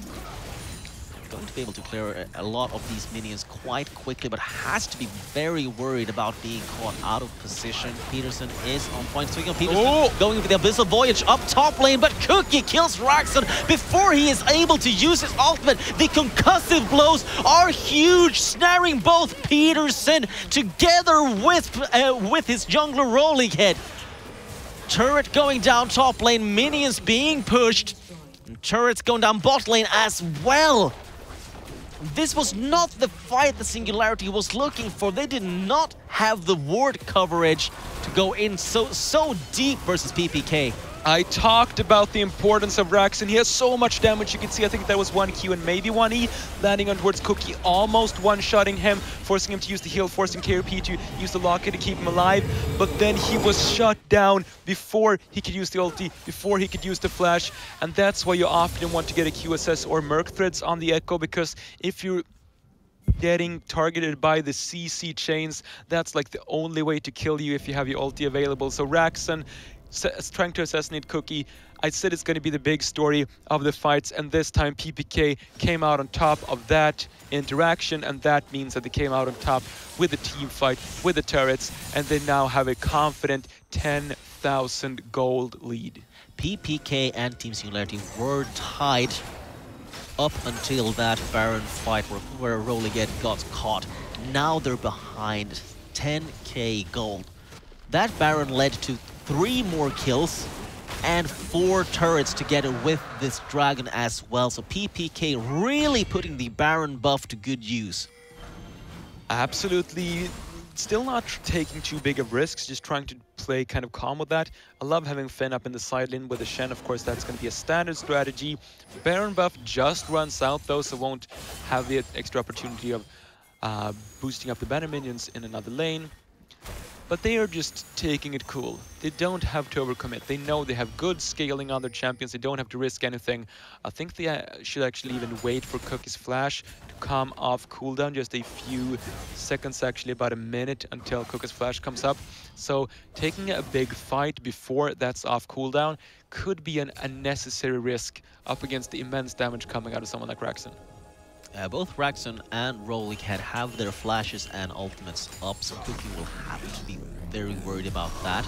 Going to be able to clear a lot of these minions quite quickly, but has to be very worried about being caught out of position. Peterson is on point. Speaking of Peterson, going for the Abyssal Voyage up top lane, but Cookie kills Raxon before he is able to use his ultimate. The concussive blows are huge, snaring both Peterson together with his jungler Rolling Head. Turret going down top lane, minions being pushed, and turrets going down bot lane as well. This was not the fight the Singularity was looking for. They did not have the ward coverage to go in so deep versus PPK. I talked about the importance of Raxon. He has so much damage. You can see, I think that was 1Q and maybe 1E, landing on towards Cookie, almost one-shotting him, forcing him to use the heal, forcing KRP to use the locket to keep him alive. But then he was shut down before he could use the ulti, before he could use the flash. And that's why you often want to get a QSS or Merc threads on the Echo, because if you're getting targeted by the CC chains, that's like the only way to kill you if you have your ulti available. So Raxon trying to assassinate Cookie. I said it's going to be the big story of the fights, and this time PPK came out on top of that interaction, and that means that they came out on top with the team fight, with the turrets, and they now have a confident 10,000 gold lead. PPK and Team Singularity were tied up until that Baron fight where Rolling got caught. Now they're behind 10k gold. That Baron led to 3 more kills and 4 turrets together with this dragon as well. So PPK really putting the Baron buff to good use. Absolutely. Still not taking too big of risks, just trying to play kind of calm with that. I love having Finn up in the side lane with the Shen. Of course, that's going to be a standard strategy. Baron buff just runs out though, so won't have the extra opportunity of boosting up the banner minions in another lane. But they are just taking it cool. They don't have to overcommit. They know they have good scaling on their champions. They don't have to risk anything. I think they should actually even wait for Cookie's flash to come off cooldown. Just a few seconds, actually about a minute until Cookie's flash comes up. So taking a big fight before that's off cooldown could be an unnecessary risk up against the immense damage coming out of someone like Raxon. Both Raxon and Rolling Head have their flashes and ultimates up, so Cookie will have to be very worried about that.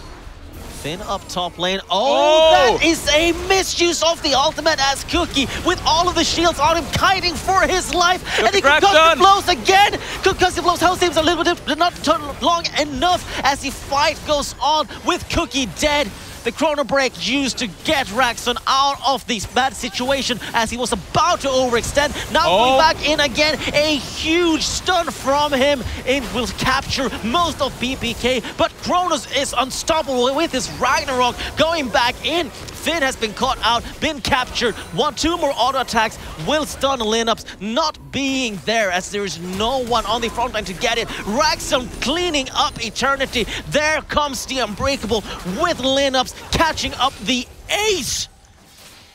Finn up top lane. Oh, that is a misuse of the ultimate as Cookie, with all of the shields on him, kiting for his life. And the concussive blows again. Concussive blows, how seems a little bit not long enough as the fight goes on with Cookie dead. The chrono break used to get Raxon out of this bad situation as he was about to overextend. Now going back in again, a huge stun from him. It will capture most of PPK, but Kronos is unstoppable with his Ragnarok going back in. Finn has been caught out, been captured. 2 more auto attacks will stun Lineups, not being there as there is no one on the front line to get it. Raxon cleaning up Eternity. There comes the Unbreakable with Lineups catching up the ace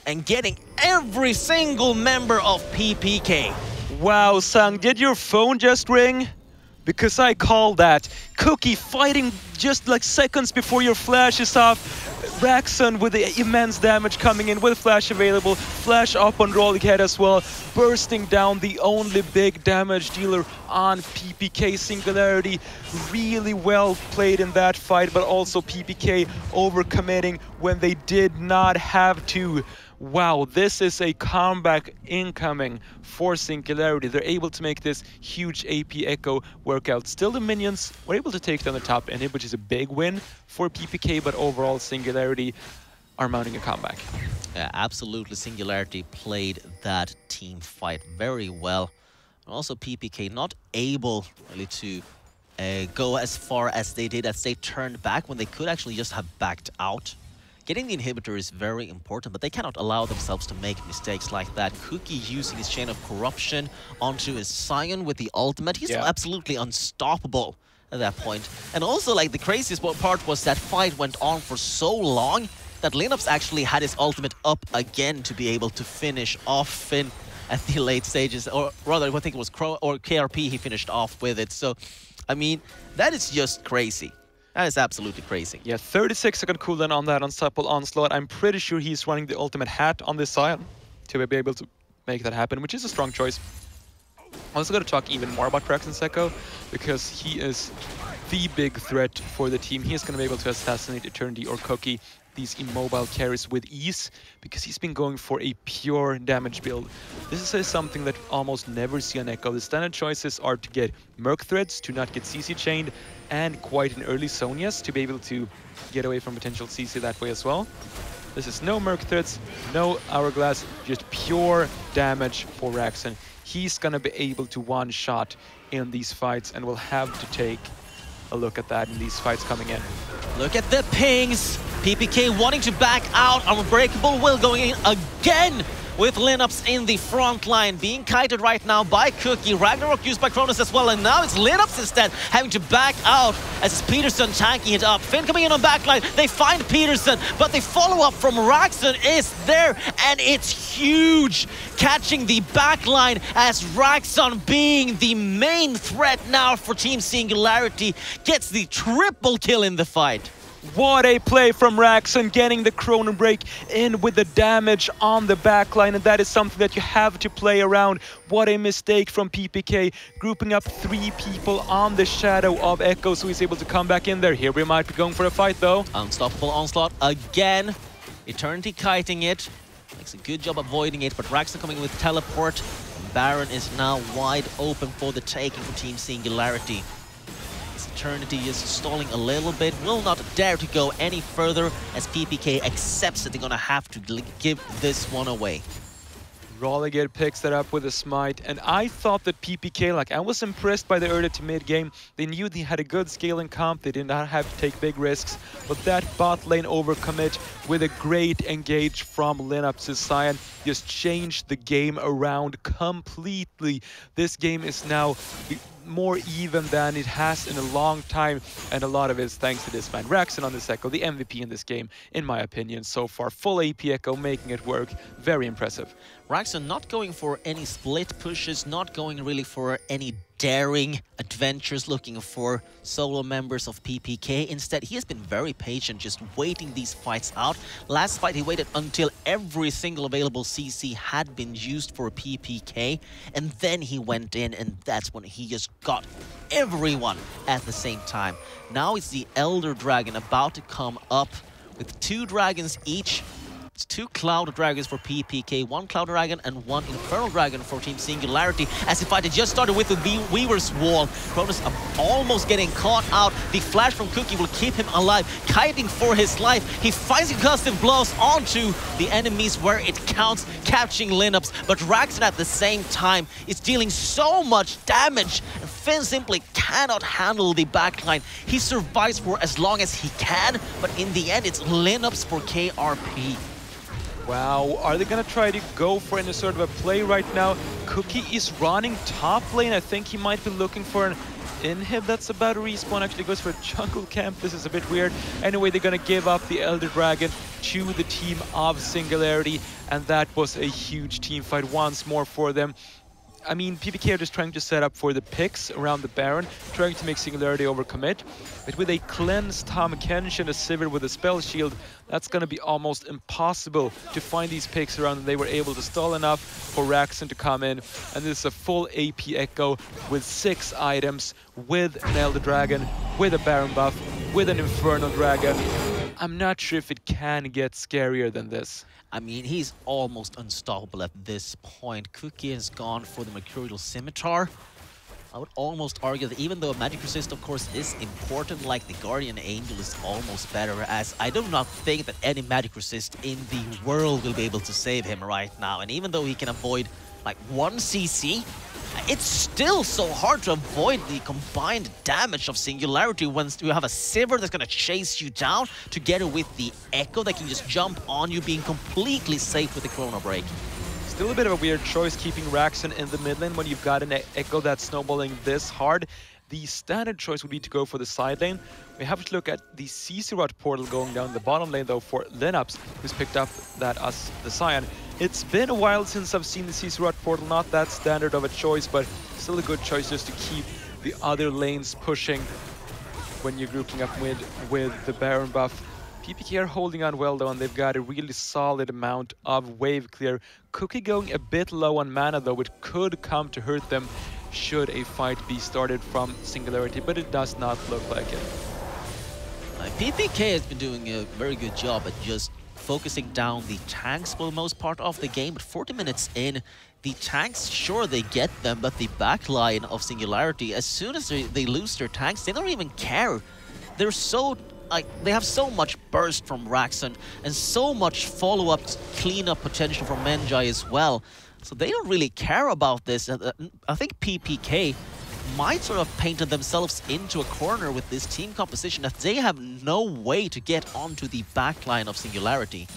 and getting every single member of PPK. Wow, Sang, did your phone just ring? Because I called that. Cookie fighting just like seconds before your flash is off. Raxon with the immense damage coming in with flash available. Flash up on Rolling Head as well. Bursting down the only big damage dealer on PPK. Singularity really well played in that fight, but also PPK overcommitting when they did not have to. Wow, this is a comeback incoming for Singularity. They're able to make this huge AP Echo work out. Still, the minions were able to take down the top end, which is a big win for PPK, but overall Singularity are mounting a comeback. Yeah, absolutely. Singularity played that team fight very well. And also PPK not able really to go as far as they did, as they turned back when they could actually just have backed out. Getting the inhibitor is very important, but they cannot allow themselves to make mistakes like that. Cookie using his Chain of Corruption onto his Scion with the ultimate. He's absolutely unstoppable at that point. And also, like, the craziest part was that fight went on for so long that Linux actually had his ultimate up again to be able to finish off Finn at the late stages. Or rather, I think it was KRP he finished off with it. So, I mean, that is just crazy. That is absolutely crazy. Yeah, 36-second cooldown on that Unstoppable Onslaught. I'm pretty sure he's running the ultimate hat on this Scion to be able to make that happen, which is a strong choice. I'm also going to talk even more about Praxenseco because he is the big threat for the team. He is going to be able to assassinate Eternity or Cookie, these immobile carries, with ease because he's been going for a pure damage build. This is something that almost never see on Echo. The standard choices are to get Merc Threads, to not get CC chained, and quite an early Sonias to be able to get away from potential CC that way as well. This is no Merc Threads, no Hourglass, just pure damage for Raxen. He's gonna be able to one-shot in these fights and will have to take a look at that in these fights coming in. Look at the pings! PPK wanting to back out. Unbreakable Will going in again with Linux in the front line, being kited right now by Cookie. Ragnarok used by Cronus as well, and now it's Linux instead having to back out as it's Peterson tanking it up. Finn coming in on backline, they find Peterson, but the follow-up from Raxon is there, and it's huge, catching the backline as Raxon, being the main threat now for Team Singularity, gets the triple kill in the fight. What a play from Raxon, getting the Chrono Break in with the damage on the backline, and that is something that you have to play around. What a mistake from PPK, grouping up 3 people on the shadow of Echo, so he's able to come back in there. Here we might be going for a fight though. Unstoppable Onslaught again. Eternity kiting it. Makes a good job avoiding it, but Raxon coming with Teleport. Baron is now wide open for the taking for Team Singularity. Eternity is stalling a little bit, will not dare to go any further as PPK accepts that they're gonna have to give this one away. Rolligate picks that up with a smite, and I thought that PPK, like, I was impressed by the early to mid game. They knew they had a good scaling comp, they did not have to take big risks, but that bot lane overcommit with a great engage from Linup's Scion just changed the game around completely. This game is now more even than it has in a long time, and a lot of it is thanks to this man. Raxon on this Echo, the MVP in this game, in my opinion, so far. Full AP Echo, making it work. Very impressive. Raxon not going for any split pushes, not going really for any daring adventures, looking for solo members of PPK. Instead, he has been very patient, just waiting these fights out. Last fight, he waited until every single available CC had been used for PPK, and then he went in, and that's when he just got everyone at the same time. Now it's the Elder Dragon about to come up with 2 dragons each. It's 2 Cloud Dragons for PPK, 1 Cloud Dragon and 1 Infernal Dragon for Team Singularity. As the fight had just started with the Weaver's Wall, Cronus almost getting caught out. The flash from Cookie will keep him alive, kiting for his life. He finds concussive blows onto the enemies where it counts, catching Linux. But Raxon at the same time is dealing so much damage, and Finn simply cannot handle the backline. He survives for as long as he can, but in the end it's Linux for KRP. Wow, are they gonna try to go for any sort of a play right now? Cookie is running top lane. I think he might be looking for an inhib that's about to respawn. Actually goes for a jungle camp. This is a bit weird. Anyway, they're gonna give up the Elder Dragon to the team of Singularity, and that was a huge team fight once more for them. I mean, PPK are just trying to set up for the picks around the Baron, trying to make Singularity overcommit. But with a cleansed Tom Kenshin, a Sivir with a spell shield, that's going to be almost impossible to find these picks around, and they were able to stall enough for Raxon to come in. And this is a full AP Echo with 6 items, with an Elder Dragon, with a Baron buff, with an Infernal Dragon. I'm not sure if it can get scarier than this. I mean, he's almost unstoppable at this point. Cookie has gone for the Mercurial Scimitar. I would almost argue that even though Magic Resist, of course, is important, like the Guardian Angel is almost better, as I do not think that any Magic Resist in the world will be able to save him right now. And even though he can avoid like 1 CC, It's still so hard to avoid the combined damage of Singularity when you have a Sivir that's gonna chase you down together with the Echo that can just jump on you, being completely safe with the Chrono Break. Still a bit of a weird choice keeping Raxon in the mid lane when you've got an Echo that's snowballing this hard. The standard choice would be to go for the side lane. We have to look at the CC portal going down the bottom lane though for Lineups, who's picked up that as the Sion. It's been a while since I've seen the CC portal, not that standard of a choice, but still a good choice just to keep the other lanes pushing when you're grouping up with the Baron buff. PPK are holding on well though, and they've got a really solid amount of wave clear. Cookie going a bit low on mana though, which could come to hurt them should a fight be started from Singularity, but it does not look like it. PPK has been doing a very good job at just focusing down the tanks for the most part of the game, but 40 minutes in, the tanks, sure, they get them, but the backline of Singularity, as soon as they lose their tanks, they don't even care. They're so... they have so much burst from Raxon and so much follow-up cleanup potential from Menjai as well. So they don't really care about this. I think PPK might sort of painted themselves into a corner with this team composition that they have no way to get onto the backline of Singularity.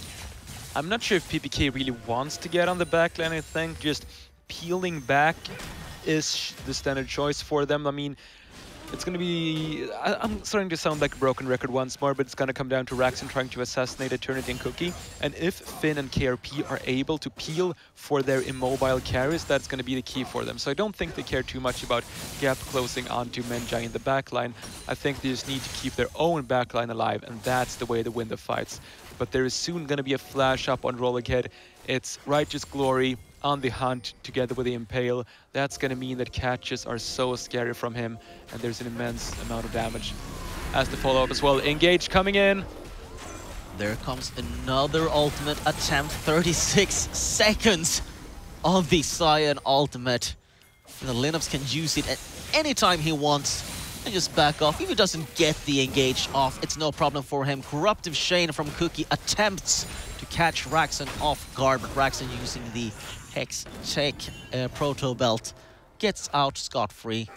I'm not sure if PPK really wants to get on the backline. I think just peeling back is the standard choice for them. I mean, it's going to be... I'm starting to sound like a broken record once more, but it's going to come down to Raxon trying to assassinate Eternity and Cookie. And if Finn and KRP are able to peel for their immobile carries, that's going to be the key for them. So I don't think they care too much about gap closing onto Menjai in the backline. I think they just need to keep their own backline alive, and that's the way to win the fights. But there is soon going to be a flash up on Rollickhead. It's Righteous Glory on the hunt together with the Impale. That's going to mean that catches are so scary from him, and there's an immense amount of damage. As the follow-up as well, Engage coming in. There comes another ultimate attempt, 36 seconds on the Sion ultimate. The Lineups can use it at any time he wants and just back off. If he doesn't get the Engage off, it's no problem for him. Corruptive Shane from Cookie attempts to catch Raxon off guard, but Raxon using the Hex Tech Proto Belt gets out scot-free.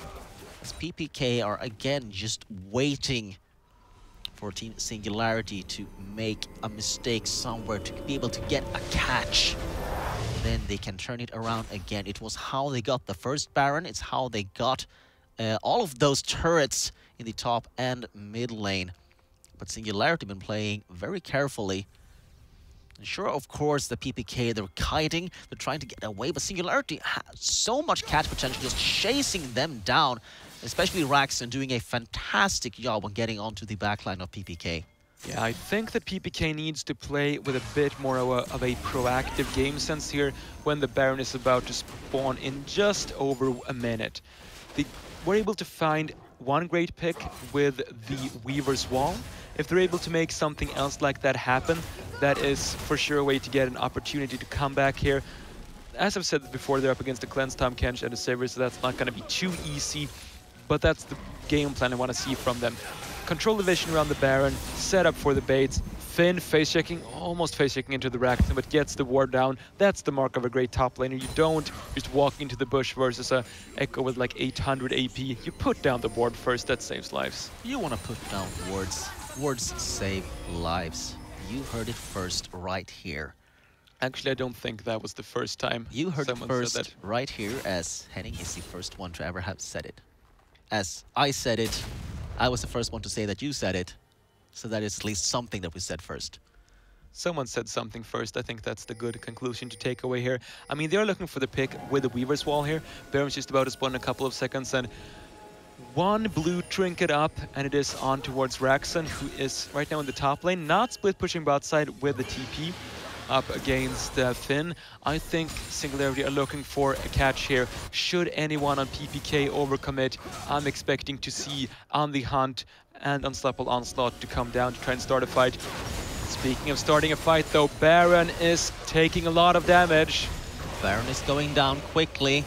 As PPK are again just waiting for Team Singularity to make a mistake somewhere to be able to get a catch. Then they can turn it around again. It was how they got the first Baron. It's how they got all of those turrets in the top and mid lane. But Singularity been playing very carefully. And sure, of course, the PPK, they're kiting, they're trying to get away, but Singularity has so much catch potential, just chasing them down, especially Raxon doing a fantastic job on getting onto the backline of PPK. Yeah, I think that PPK needs to play with a bit more of a proactive game sense here when the Baron is about to spawn in just over a minute. They were able to find one great pick with the Weaver's Wall. If they're able to make something else like that happen, that is for sure a way to get an opportunity to come back here. As I've said before, they're up against the Cleanse, Tahm Kench, and the Sivir, so that's not going to be too easy. But that's the game plan I want to see from them. Control the vision around the Baron, set up for the baits. Finn face-checking, almost face-checking into the Raxon, but gets the ward down. That's the mark of a great top laner. You don't just walk into the bush versus a Echo with like 800 AP. You put down the ward first, that saves lives. You want to put down wards. Wards save lives. You heard it first right here. Actually, I don't think that was the first time you heard it first said that. Right here, as Henning is the first one to ever have said it. As I said it, I was the first one to say that you said it. So that is at least something that we said first. Someone said something first. I think that's the good conclusion to take away here. I mean, they're looking for the pick with the Weaver's Wall here. Baron's just about to spawn in a couple of seconds, and one blue trinket up, and it is on towards Raxon, who is right now in the top lane. Not split pushing bot side with the TP up against Finn. I think Singularity are looking for a catch here. Should anyone on PPK overcommit, I'm expecting to see On the Hunt and Unstoppable Onslaught to come down to try and start a fight. Speaking of starting a fight though, Baron is taking a lot of damage. Baron is going down quickly.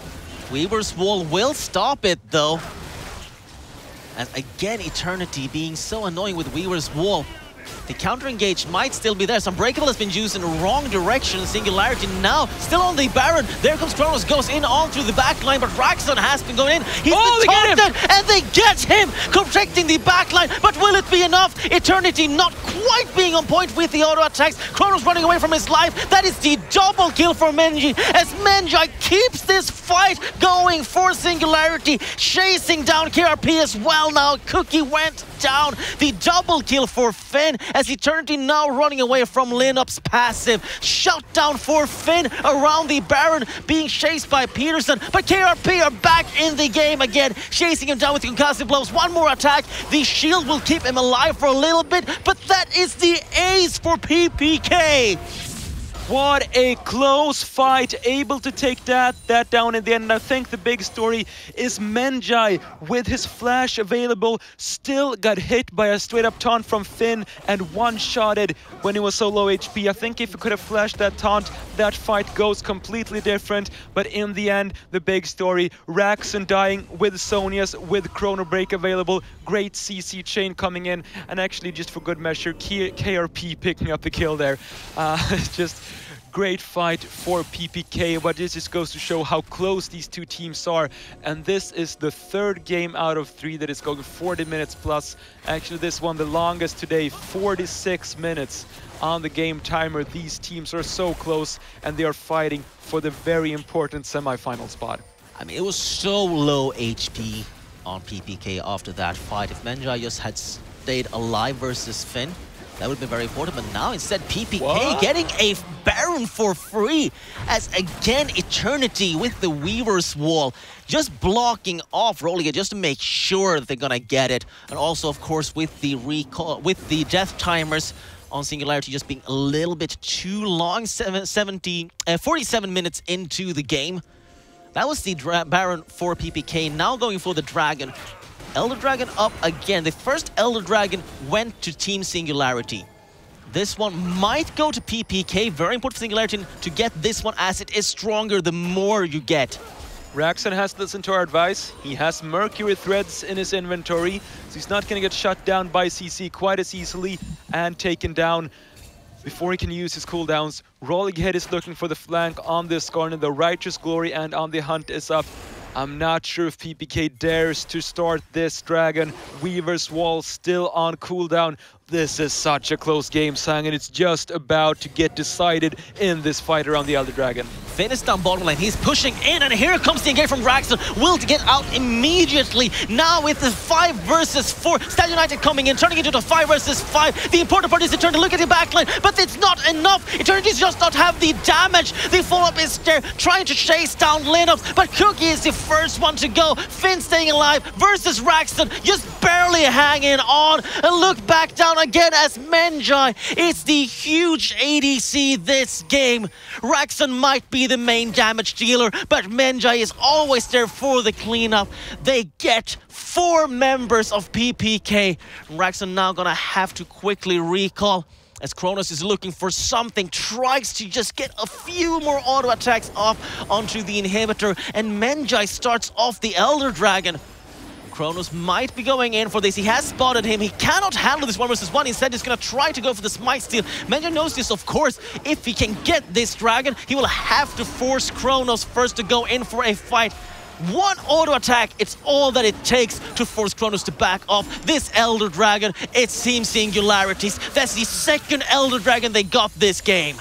Weaver's Wall will stop it though. And again, Eternity being so annoying with Weaver's Wall. The counter-engage might still be there. Some Breakable has been used in the wrong direction. Singularity now still on the Baron. There comes Kronos, goes in onto the backline, but Raxon has been going in. He's been taunted, and they get him, protecting the backline. But will it be enough? Eternity not quite being on point with the auto attacks. Kronos running away from his life. That is the double kill for Menji, as Menji keeps this fight going for Singularity, chasing down KRP as well now. Cookie went down. The double kill for Finn, as Eternity now running away from Linup's passive. Shut down for Finn around the Baron, being chased by Peterson, but KRP are back in the game again, chasing him down with concussive blows. One more attack. The shield will keep him alive for a little bit, but that is the ace for PPK. What a close fight, able to take that down in the end. And I think the big story is Menji, with his flash available, still got hit by a straight-up taunt from Finn and one-shotted when he was so low HP. I think if he could have flashed that taunt, that fight goes completely different. But in the end, the big story, Raxon dying with Sonia's, with Chrono Break available, great CC chain coming in, and actually just for good measure, KRP picking up the kill there. Just great fight for PPK, but this just goes to show how close these two teams are. And this is the third game out of 3 that is going 40 minutes plus. Actually, this one the longest today, 46 minutes on the game timer. These teams are so close, and they are fighting for the very important semi-final spot. I mean, it was so low HP on PPK after that fight. If Menji just had stayed alive versus Finn, that would be very important, but now instead PPK getting a Baron for free, as again Eternity with the Weaver's Wall just blocking off Rolliger just to make sure that they're gonna get it. And also, of course, with the recall, with the death timers on Singularity just being a little bit too long, 47 minutes into the game. That was the Baron for PPK, now going for the Dragon. Elder Dragon up again. The first Elder Dragon went to Team Singularity. This one might go to PPK. Very important for Singularity to get this one, as it is stronger the more you get. Raxon has listened to our advice. He has Mercury Threads in his inventory, so he's not going to get shut down by CC quite as easily and taken down before he can use his cooldowns. Rollighead is looking for the flank on this Skarner. The Righteous Glory and On the Hunt is up. I'm not sure if PPK dares to start this Dragon. Weaver's Wall still on cooldown. This is such a close game, Sang, and it's just about to get decided in this fight around the Elder Dragon. Finn is down bottom lane, he's pushing in, and here comes the engage from Raxon. Will to get out immediately. Now with the 5 versus 4. Stad United coming in, turning into the 5 versus 5. The important part is to turn to look at the backline, but it's not enough. Eternity just not have the damage. The follow-up is there, trying to chase down Linux, but Cookie is the first one to go. Finn staying alive versus Raxon, just barely hanging on. And look back down again as Menji. It's the huge ADC this game. Raxon might be the main damage dealer, but Menji is always there for the cleanup. They get 4 members of PPK. Raxon now gonna have to quickly recall, as Kronos is looking for something, tries to just get a few more auto attacks off onto the inhibitor, and Menji starts off the Elder Dragon. Kronos might be going in for this. He has spotted him. He cannot handle this 1 versus 1. Instead, he's going to try to go for the Smite Steal. Menji knows this, of course. If he can get this Dragon, he will have to force Kronos first to go in for a fight. 1 auto attack, it's all that it takes to force Kronos to back off this Elder Dragon. It's Team Singularities. That's the 2nd Elder Dragon they got this game.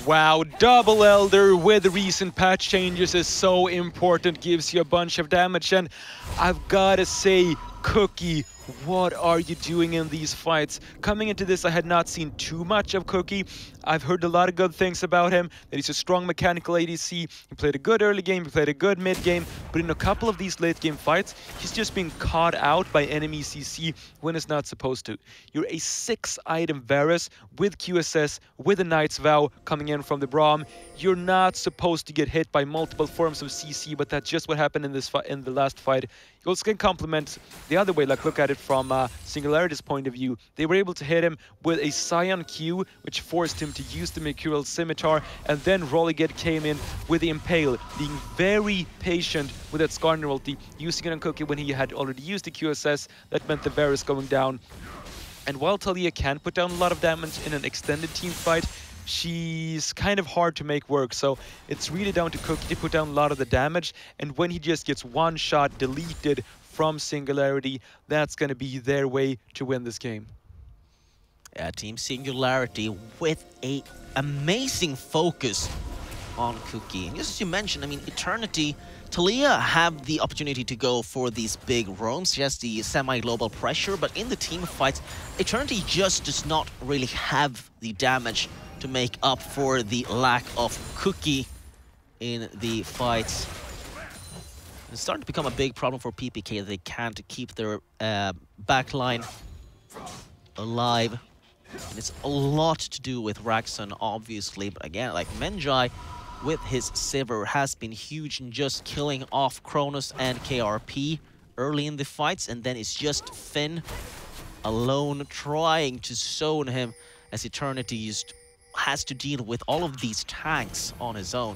Wow, double Elder with recent patch changes is so important, gives you a bunch of damage, and I've gotta say, Cookie, what are you doing in these fights? Coming into this, I had not seen too much of Cookie. I've heard a lot of good things about him, that he's a strong mechanical ADC. He played a good early game, he played a good mid game, but in a couple of these late game fights, he's just being caught out by enemy CC when it's not supposed to. You're a 6-item Varus with QSS, with a Knight's Vow coming in from the Braum. You're not supposed to get hit by multiple forms of CC, but that's just what happened in this in the last fight. You also can complement the other way, like look at it from Singularity's point of view. They were able to hit him with a Scion Q, which forced him to use the Mercurial Scimitar, and then Rollighead came in with the Impale, being very patient with that Skarner ulti, using it on Cookie when he had already used the QSS. That meant the Varus going down. And while Talia can put down a lot of damage in an extended team fight, she's kind of hard to make work. So it's really down to Cookie to put down a lot of the damage. And when he just gets one shot deleted from Singularity, that's going to be their way to win this game. Yeah, Team Singularity with a amazing focus on Cookie. And just as you mentioned, I mean, Eternity, Talia have the opportunity to go for these big roams, just the semi-global pressure, but in the team fights, Eternity just does not really have the damage to make up for the lack of Cookie in the fights. It's starting to become a big problem for PPK. They can't keep their backline alive. And it's a lot to do with Raxon, obviously, but again, like Menjai with his Sivir has been huge in just killing off Kronos and KRP early in the fights, and then it's just Finn alone trying to zone him as Eternity just has to deal with all of these tanks on his own.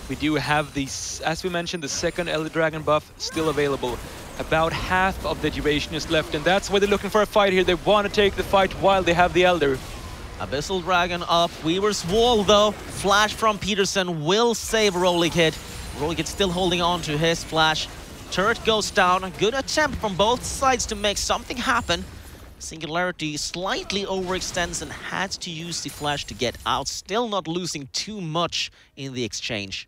We do have these, as we mentioned, the second Elder Dragon buff still available. About half of the duration is left, and that's why they're looking for a fight here. They want to take the fight while they have the Elder. Abyssal Dragon up, Weaver's Wall though. Flash from Peterson will save Rolikid. Rolikid still holding on to his flash. Turret goes down, a good attempt from both sides to make something happen. Singularity slightly overextends and had to use the flash to get out, still not losing too much in the exchange.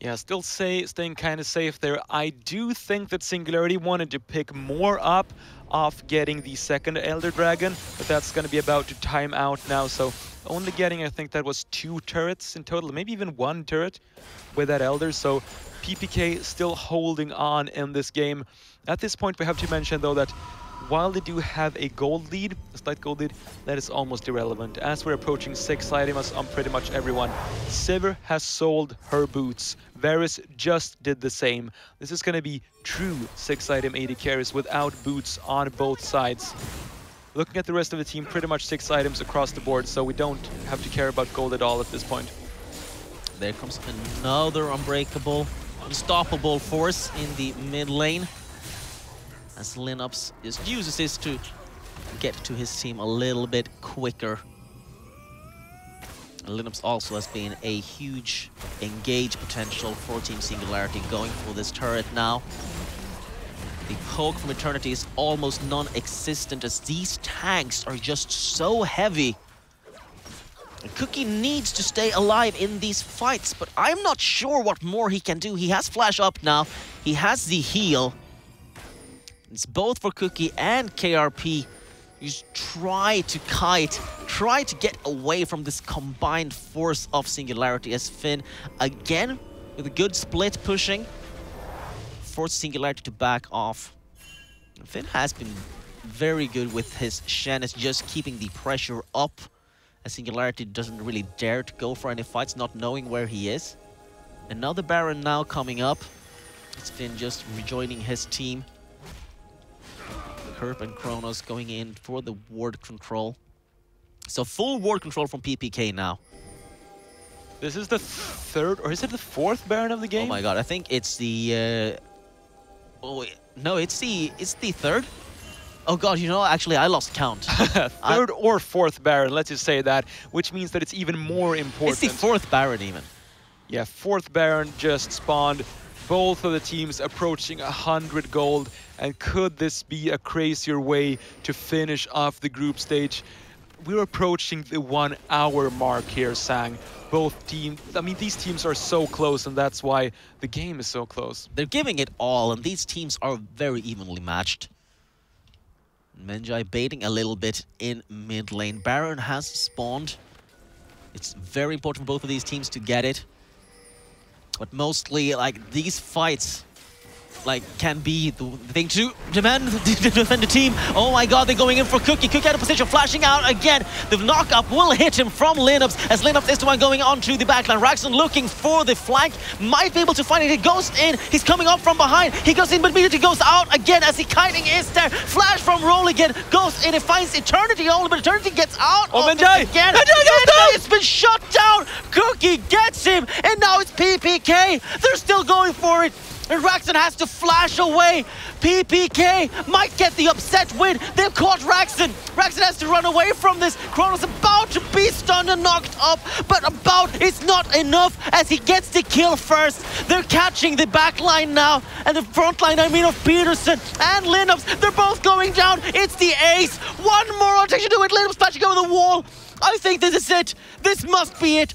Yeah, still staying kind of safe there. I do think that Singularity wanted to pick more up off getting the second Elder Dragon, but that's going to be about to time out now. So only getting, I think that was 2 turrets in total, maybe even 1 turret with that Elder. So PPK still holding on in this game. At this point, we have to mention, though, that while they do have a gold lead, a slight gold lead, that is almost irrelevant. As we're approaching 6 items on pretty much everyone. Sivir has sold her boots. Varus just did the same. This is going to be true 6-item AD carries without boots on both sides. Looking at the rest of the team, pretty much 6 items across the board, so we don't have to care about gold at all at this point. There comes another unbreakable, unstoppable force in the mid lane, as Linux just uses this to get to his team a little bit quicker. Linux also has been a huge engage potential for Team Singularity going for this turret now. The poke from Eternity is almost non-existent as these tanks are just so heavy. Cookie needs to stay alive in these fights, but I'm not sure what more he can do. He has flash up now, he has the heal. It's both for Cookie and KRP. You just try to kite, try to get away from this combined force of Singularity as Finn, again, with a good split pushing, forced Singularity to back off. Finn has been very good with his Shen, as just keeping the pressure up, as Singularity doesn't really dare to go for any fights, not knowing where he is. Another Baron now coming up. It's Finn just rejoining his team. Kerp and Kronos going in for the ward control. So full ward control from PPK now. This is the 3rd, or is it the 4th Baron of the game? Oh my god, I think it's the... Oh, wait. No, it's the 3rd. Oh god, you know, actually I lost count. 3rd or 4th Baron, let's just say that, which means that it's even more important. It's the 4th Baron even. Yeah, 4th Baron just spawned. Both of the teams approaching 100 gold, and could this be a crazier way to finish off the group stage? We're approaching the 1 hour mark here, Sang. Both teams, I mean, these teams are so close, and that's why the game is so close. They're giving it all, and these teams are very evenly matched. Menjai baiting a little bit in mid lane. Baron has spawned. It's very important for both of these teams to get it. But mostly, like, these fights, like, can be the thing to defend the team. Oh my god, they're going in for Cookie. Cookie out of position, flashing out again. The knock-up will hit him from Linux, as Linux is the one going onto the backline. Raxon looking for the flank, might be able to find it. He goes in, he's coming up from behind. He goes in, but immediately goes out again as the kiting is there. Flash from Rolligan, goes in, it finds Eternity only, but Eternity gets out of it again. It's been shot down. Cookie gets him, and now it's PPK. They're still going for it. And Raxon has to flash away. PPK might get the upset win. They've caught Raxon. Raxon has to run away from this. Kronos about to be stunned and knocked up, but about is not enough as he gets the kill first. They're catching the back line now, and the front line, I mean, of Peterson and Linux. They're both going down. It's the ace. One more rotation to it. Linux patching over the wall. I think this is it. This must be it.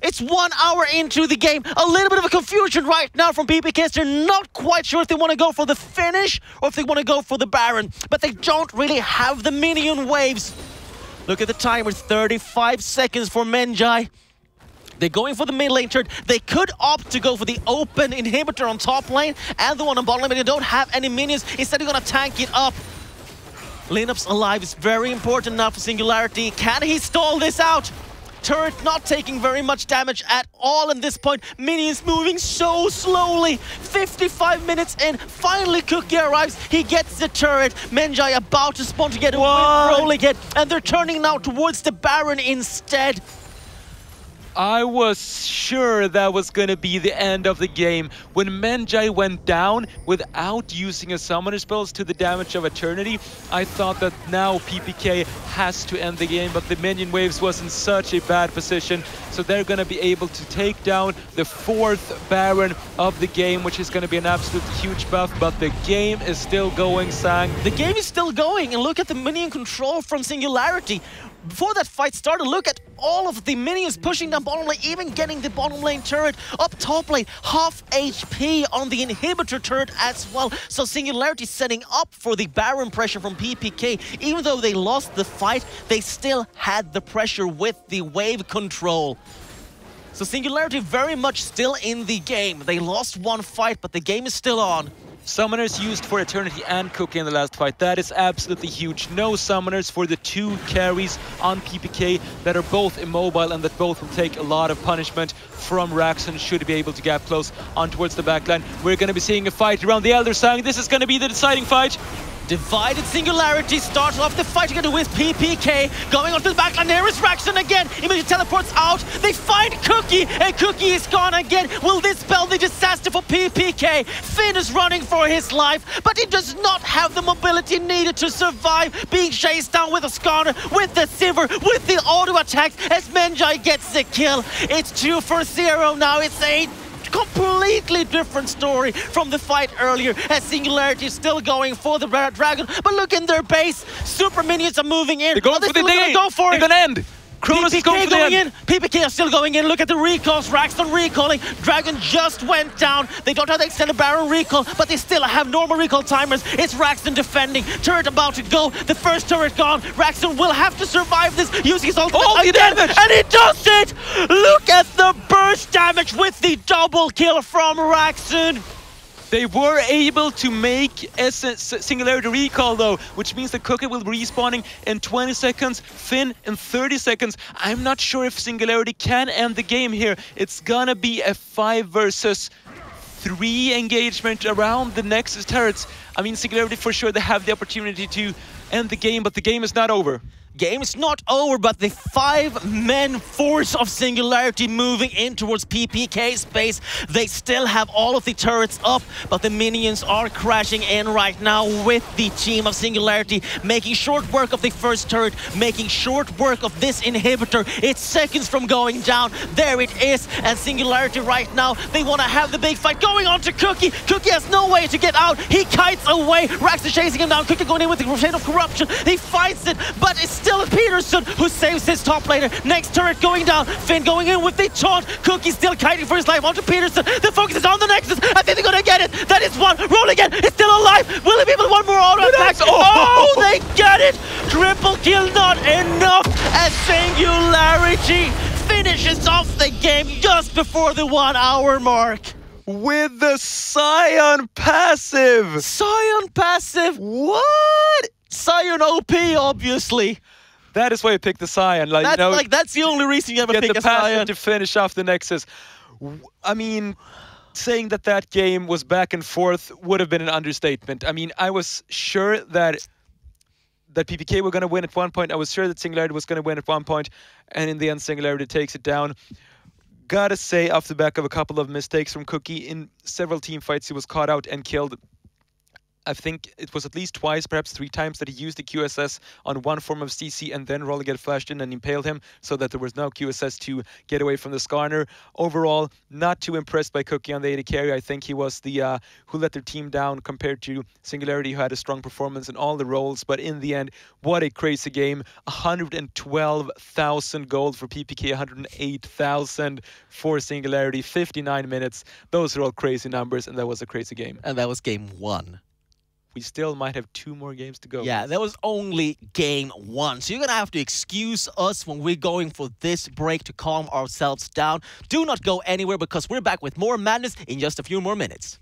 It's 1 hour into the game. A little bit of a confusion right now from PPK. They're not quite sure if they want to go for the finish or if they want to go for the Baron. But they don't really have the minion waves. Look at the timer, 35 seconds for Menjai. They're going for the mid lane turret. They could opt to go for the open inhibitor on top lane and the one on bottom lane, but they don't have any minions. Instead, they're going to tank it up. Lineups alive is very important now for Singularity. Can he stall this out? Turret not taking very much damage at all at this point. Minions moving so slowly. 55 minutes in, finally Cookie arrives. He gets the turret. Menjai about to spawn to get a win, rolling it. And they're turning now towards the Baron instead. I was sure that was going to be the end of the game. When Menjai went down without using his summoner spells to the damage of Eternity, I thought that now PPK has to end the game, but the minion waves was in such a bad position, so they're going to be able to take down the 4th Baron of the game, which is going to be an absolutely huge buff, but the game is still going, Sang. The game is still going, and look at the minion control from Singularity. Before that fight started, look at all of the minions pushing down bottom lane, even getting the bottom lane turret up top lane. Half HP on the inhibitor turret as well. So Singularity setting up for the Baron pressure from PPK. Even though they lost the fight, they still had the pressure with the wave control. So Singularity very much still in the game. They lost one fight, but the game is still on. Summoners used for Eternity and Cookie in the last fight. That is absolutely huge. No summoners for the 2 carries on PPK that are both immobile and that both will take a lot of punishment from Raxon should be able to gap close on towards the backline. We're going to be seeing a fight around the Elder Sang. This is going to be the deciding fight. Divided Singularity starts off the fight together with PPK. Going onto the backline, there is Raxon again. Immediately teleports out. They find Cookie, and Cookie is gone again. Will this spell the disaster for PPK? Finn is running for his life, but he does not have the mobility needed to survive. Being chased down with a Skarner, with the Sivir, with the auto attacks as Menjai gets the kill. It's 2 for 0 now. It's a completely different story from the fight earlier as Singularity is still going for the Dragon, but look in their base, super minions are moving in. They're going for the day. Go for They're it. gonna end. Kronos is going in. PPK are still going in. Look at the recalls. Raxon recalling. Dragon just went down. They don't have the extended Baron recall, but they still have normal recall timers. It's Raxon defending. Turret about to go. The first turret gone. Raxon will have to survive this using his ultimate again. Damage! And he does it! Look at the burst damage with the double kill from Raxon. They were able to make Singularity recall though, which means that Cookie will be respawning in 20 seconds, Finn in 30 seconds. I'm not sure if Singularity can end the game here. It's gonna be a 5 versus 3 engagement around the Nexus turrets. I mean, Singularity for sure, they have the opportunity to end the game, but the game is not over. Game is not over, but the 5-man force of Singularity moving in towards PPK space. They still have all of the turrets up, but the minions are crashing in right now with the team of Singularity, making short work of the first turret, making short work of this inhibitor. It's seconds from going down. There it is, and Singularity right now, they want to have the big fight going on to Cookie. Cookie has no way to get out. He kites away. Rax is chasing him down. Cookie going in with the Crusade of Corruption. He fights it, but it's still Peterson who saves his top laner. Next turret going down. Finn going in with the taunt. Cookie still kiting for his life onto Peterson. The focus is on the Nexus. I think they're gonna get it. That is one. Roll again. It's still alive. Will it be able to one more auto attack? Oh, they get it. Triple kill not enough as Singularity finishes off the game just before the 1 hour mark. With the Scion passive. Scion passive? What? Scion OP, obviously. That is why I picked the Scion. Like, you know, that's the only reason you ever pick a Scion. Get the passive to finish off the Nexus. I mean, saying that that game was back and forth would have been an understatement. I mean, I was sure that PPK were going to win at one point. I was sure that Singularity was going to win at one point, and in the end, Singularity takes it down. Gotta say, off the back of a couple of mistakes from Cookie, in several team fights he was caught out and killed. I think it was at least twice, perhaps 3 times, that he used the QSS on one form of CC and then Rolliget flashed in and impaled him so that there was no QSS to get away from the Skarner. Overall, not too impressed by Cookie on the AD carry. I think he was the who let their team down compared to Singularity, who had a strong performance in all the roles. But in the end, what a crazy game. 112,000 gold for PPK, 108,000 for Singularity, 59 minutes. Those are all crazy numbers, and that was a crazy game. And that was game 1. We still might have 2 more games to go. Yeah, that was only game 1. So you're going to have to excuse us when we're going for this break to calm ourselves down. Do not go anywhere because we're back with more madness in just a few more minutes.